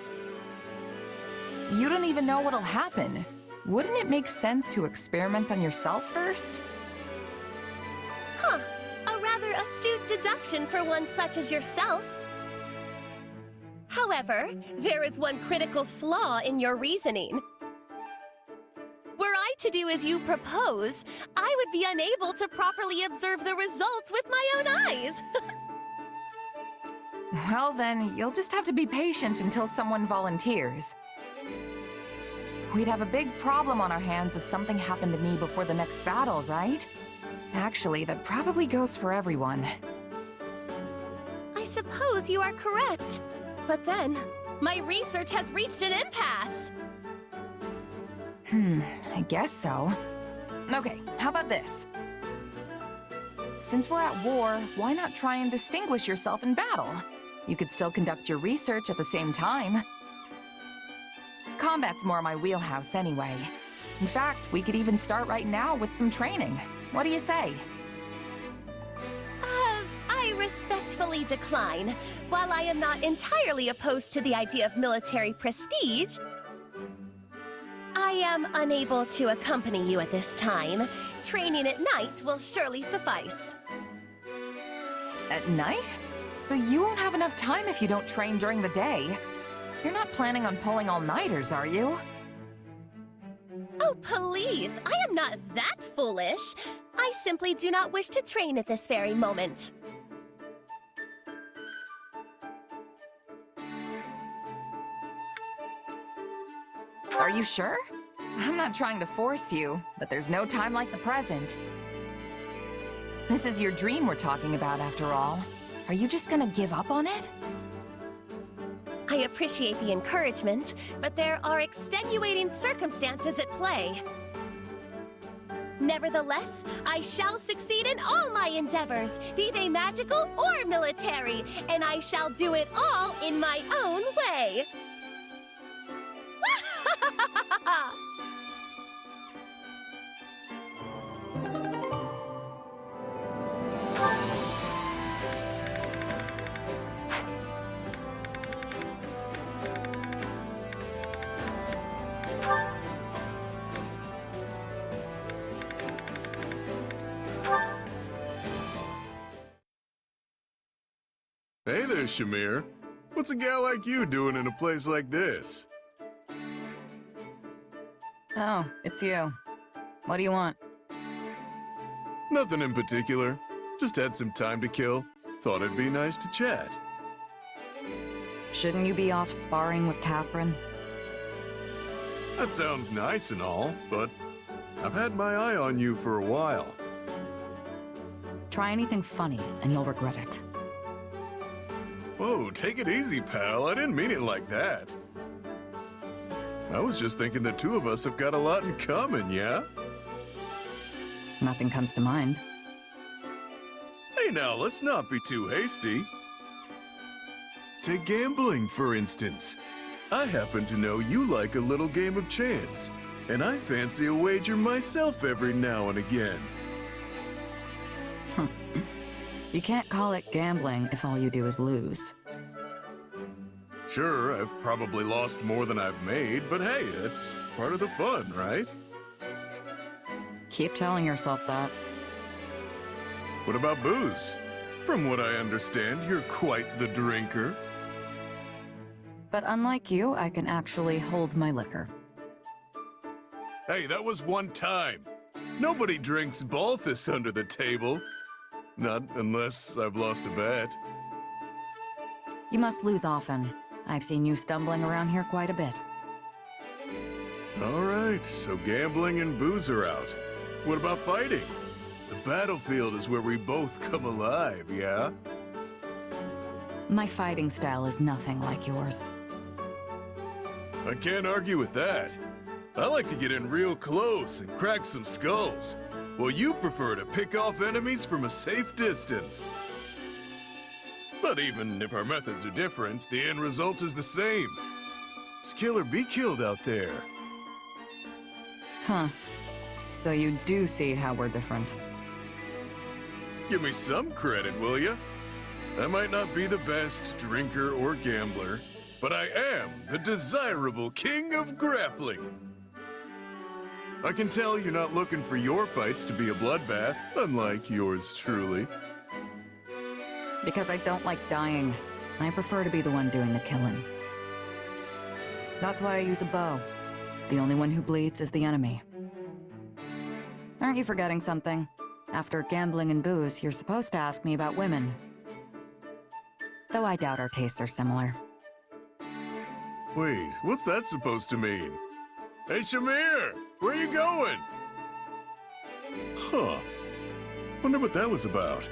You don't even know what'll happen. Wouldn't it make sense to experiment on yourself first? Huh. A rather astute deduction for one such as yourself. However, there is one critical flaw in your reasoning. Were I to do as you propose, I would be unable to properly observe the results with my own eyes. Well then, you'll just have to be patient until someone volunteers. We'd have a big problem on our hands if something happened to me before the next battle, right? Actually, that probably goes for everyone. I suppose you are correct. But then, my research has reached an impasse. I guess so. Okay, how about this? Since we're at war, why not try and distinguish yourself in battle? You could still conduct your research at the same time. Combat's more my wheelhouse anyway. In fact, we could even start right now with some training. What do you say? I respectfully decline. While I am not entirely opposed to the idea of military prestige, I am unable to accompany you at this time. Training at night will surely suffice. At night? But you won't have enough time if you don't train during the day. You're not planning on pulling all-nighters, are you? Oh, please! I am not that foolish. I simply do not wish to train at this very moment. Are you sure? I'm not trying to force you, but there's no time like the present. This is your dream we're talking about, after all. Are you just gonna give up on it? I appreciate the encouragement, but there are extenuating circumstances at play. Nevertheless, I shall succeed in all my endeavors, be they magical or military, and I shall do it all in my own way. Hey there, Shamir. What's a gal like you doing in a place like this? Oh, it's you. What do you want? Nothing in particular. Just had some time to kill. Thought it'd be nice to chat. Shouldn't you be off sparring with Catherine? That sounds nice and all, but I've had my eye on you for a while. Try anything funny, and you'll regret it. Whoa, take it easy, pal. I didn't mean it like that. I was just thinking the two of us have got a lot in common, yeah? Nothing comes to mind. Hey now, let's not be too hasty. Take gambling, for instance. I happen to know you like a little game of chance, and I fancy a wager myself every now and again. You can't call it gambling if all you do is lose. Sure, I've probably lost more than I've made, but hey, it's part of the fun, right? Keep telling yourself that. What about booze? From what I understand, you're quite the drinker. But unlike you, I can actually hold my liquor. Hey, that was one time. Nobody drinks Balthus under the table. Not unless I've lost a bet. You must lose often. I've seen you stumbling around here quite a bit. All right, so gambling and booze are out. What about fighting? The battlefield is where we both come alive, yeah? My fighting style is nothing like yours. I can't argue with that. I like to get in real close and crack some skulls. Well, you prefer to pick off enemies from a safe distance. But even if our methods are different, the end result is the same. It's kill or be killed out there. Huh. So you do see how we're different. Give me some credit, will ya? I might not be the best drinker or gambler, but I am the desirable king of grappling. I can tell you're not looking for your fights to be a bloodbath, unlike yours truly. Because I don't like dying. I prefer to be the one doing the killing. That's why I use a bow. The only one who bleeds is the enemy. Aren't you forgetting something? After gambling and booze, you're supposed to ask me about women. Though I doubt our tastes are similar. Wait, what's that supposed to mean? Hey, Shamir! Where you going? Huh. Wonder what that was about.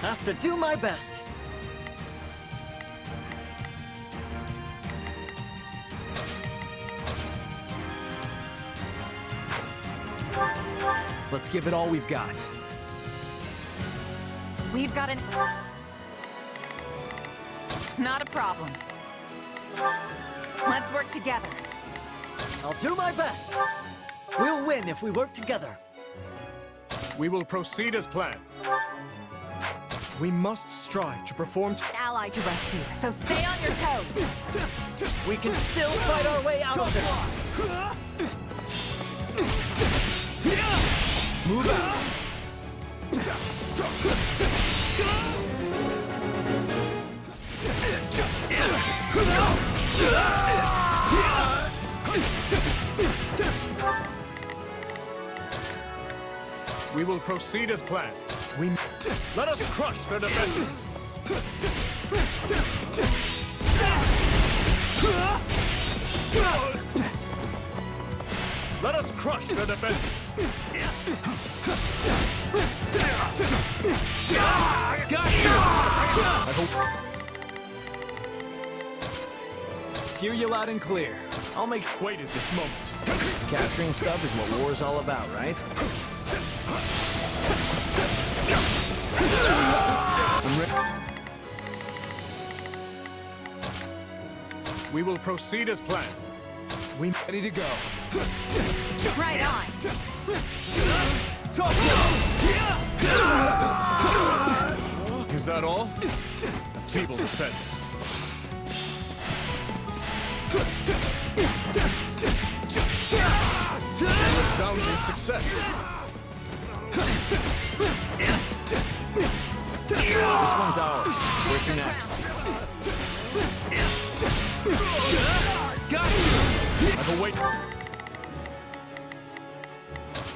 Have to do my best. Let's give it all we've got. We've got an... Not a problem. Let's work together. I'll do my best. We'll win if we work together. We will proceed as planned. We must strive to perform Ally to rescue, so stay on your toes. We can still fight our way out of this. Move out. We will proceed as planned. Let us crush their defenses. Let us crush their defenses. Hear you loud and clear. I'll make Wait at this moment. capturing stuff is what war's all about, right? We will proceed as planned. We Ready to go. Right on. Is that all? A feeble defense. Resounding success. This one's ours. Where to next? Got you! I've awaited.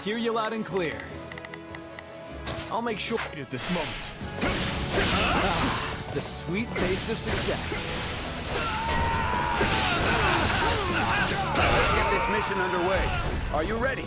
Hear you loud and clear. I'll make sure At this moment. the sweet taste of success. Let's get this mission underway. Are you ready?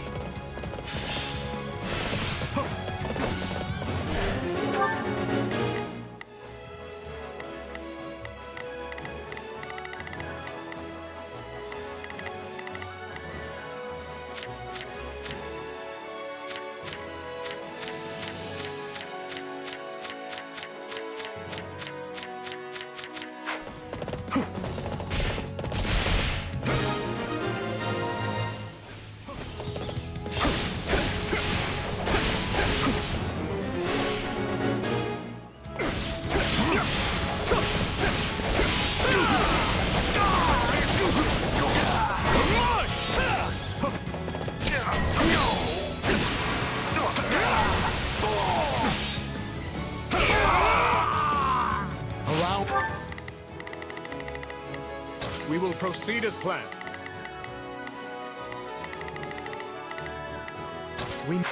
We will proceed as planned.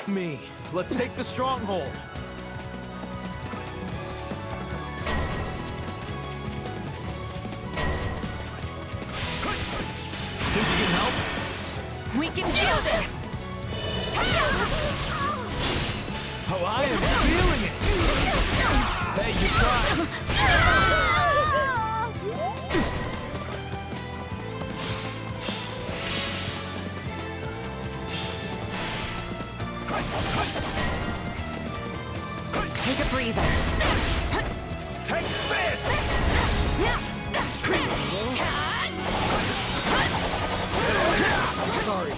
Me. Let's take the stronghold. Think you can help? We can do this! Oh, I am feeling it! Hey, you tried! Take a breather. Take this! I'm sorry.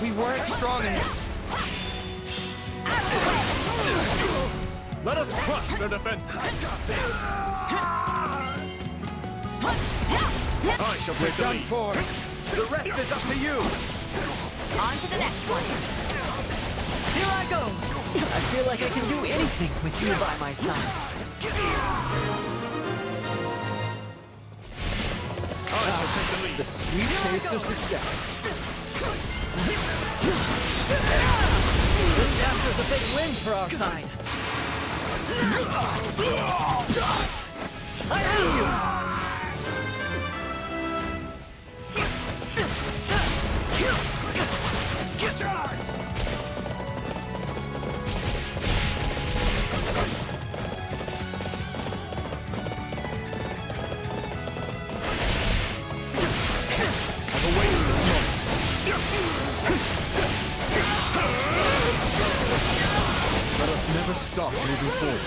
We weren't strong enough. Let us crush their defenses. I shall take the Done lead. for. The rest is up to you. On to the next one. Here I go! I feel like I can do anything with you by my side. I shall take the lead. The sweet taste of success. This capture is a big win for our side. I have you! Get your I've awaited this moment. Let us never stop moving forward.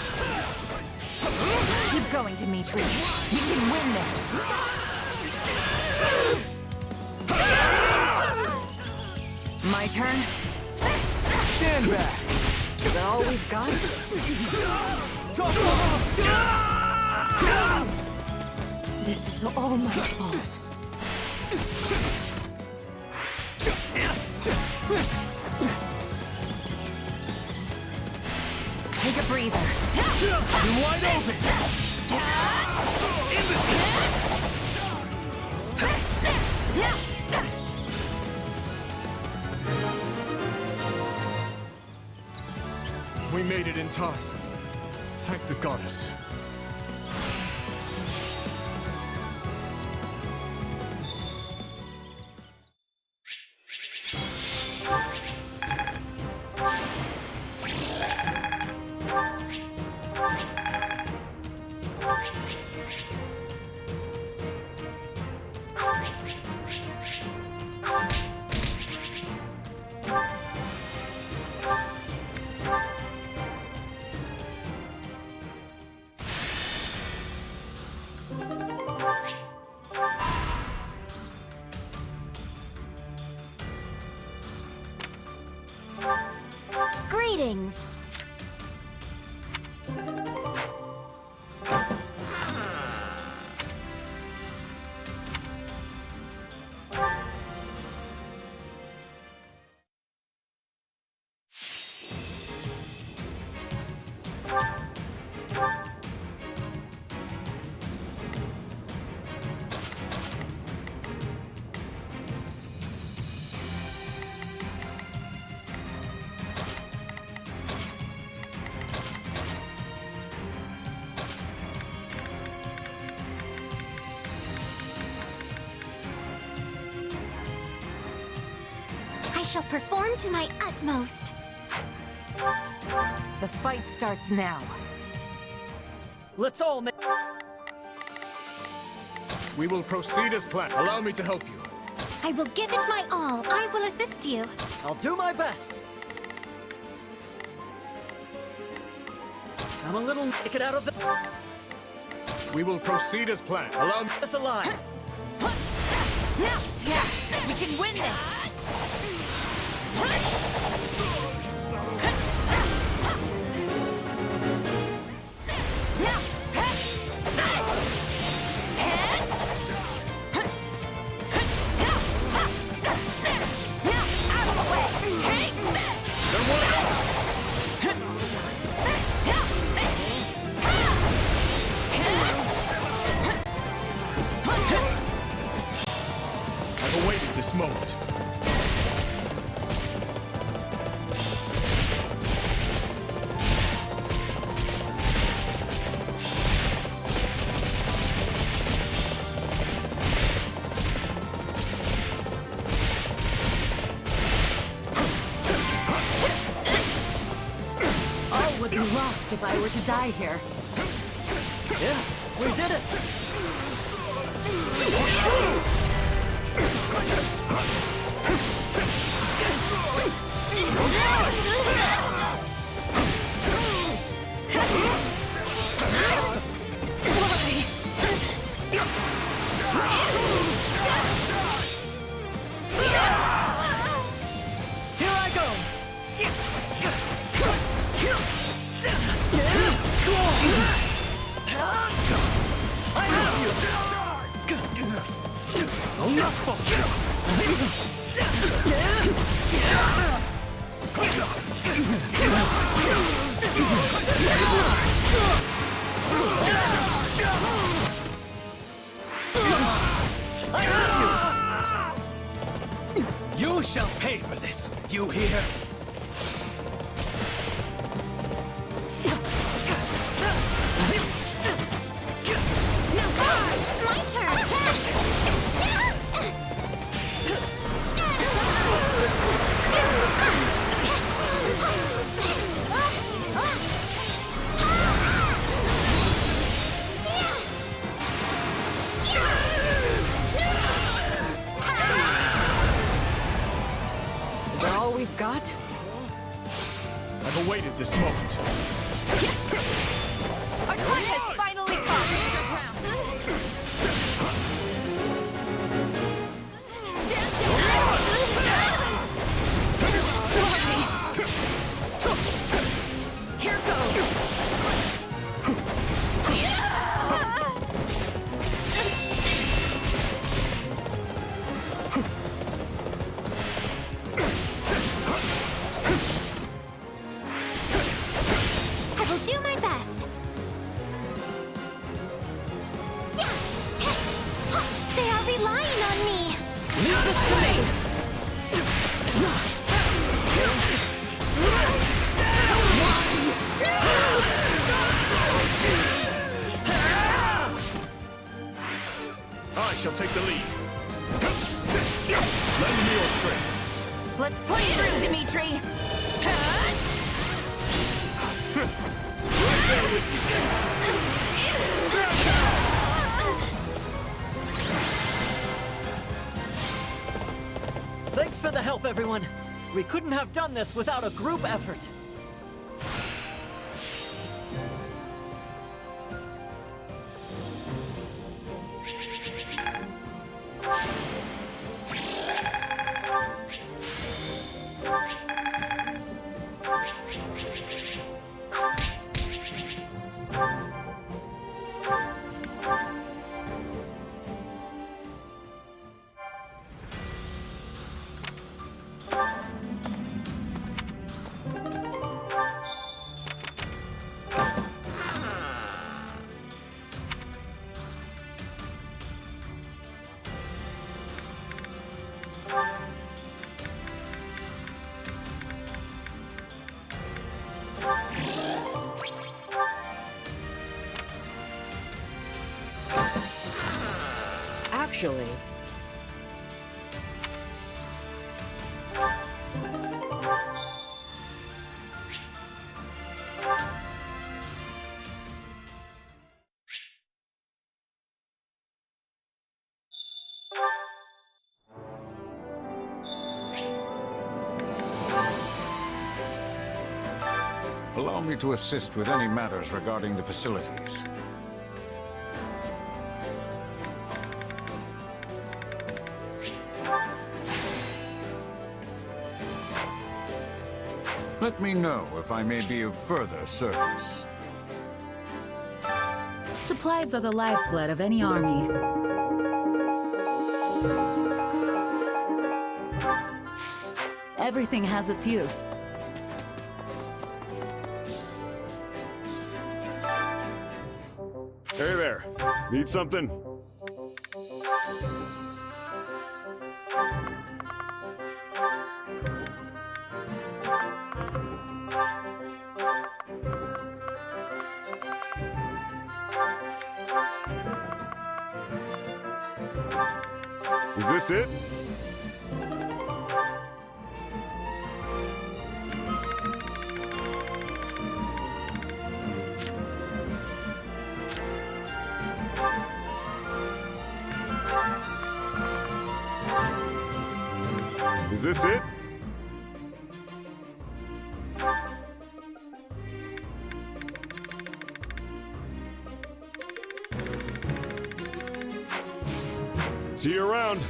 Keep going, Dimitri. We can win this. My turn? Stand back! Is that all we've got? This is all my fault. Take a breather. You're wide open! We made it in time. Thank the goddess. Greetings. I shall perform to my utmost. The fight starts now. Let's all make... We will proceed as planned. Allow me to help you. I will give it my all. I will assist you. I'll do my best. I'm a little... Get out of the... We will proceed as planned. Allow me... us alive. Yeah, we can win this. I've awaited this moment. All would be lost if I were to die here. Yes, we did it. Here I go. I have you. I'll not fall. You shall pay for this, you hear? My turn. Is that all we've got? I've awaited this moment. Our clan has finally found underground. Stand down. this to me! I shall take the lead. Lend me your strength. Let's push through, Dimitri! Right there with Thanks for the help, everyone. We couldn't have done this without a group effort. Actually, allow me to assist with any matters regarding the facilities. Let me know if I may be of further service. Supplies are the lifeblood of any army. Everything has its use. Hey there. Need something? Is this it? Is this it? See you around.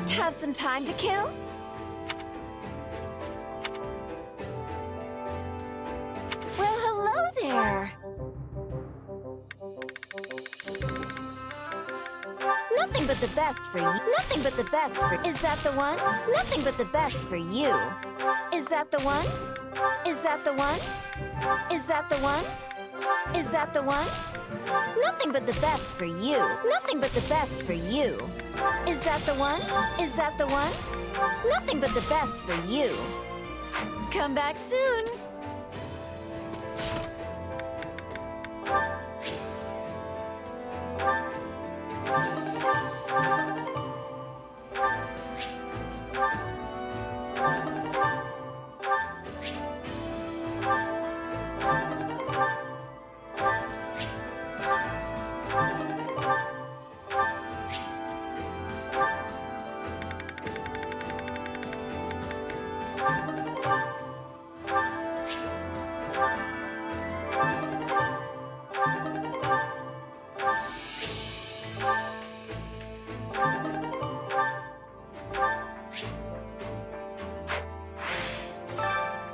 Have some time to kill? Well, hello there. Nothing but the best for you. Nothing but the best for... Is that the one? Nothing but the best for you. Is that the one? Is that the one? Is that the one? Is that the one? Nothing but the best for you. Nothing but the best for you. Is that the one? Is that the one? Nothing but the best for you. Come back soon.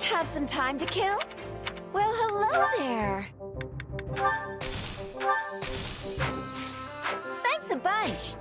Have some time to kill? Well, hello there. Thanks a bunch.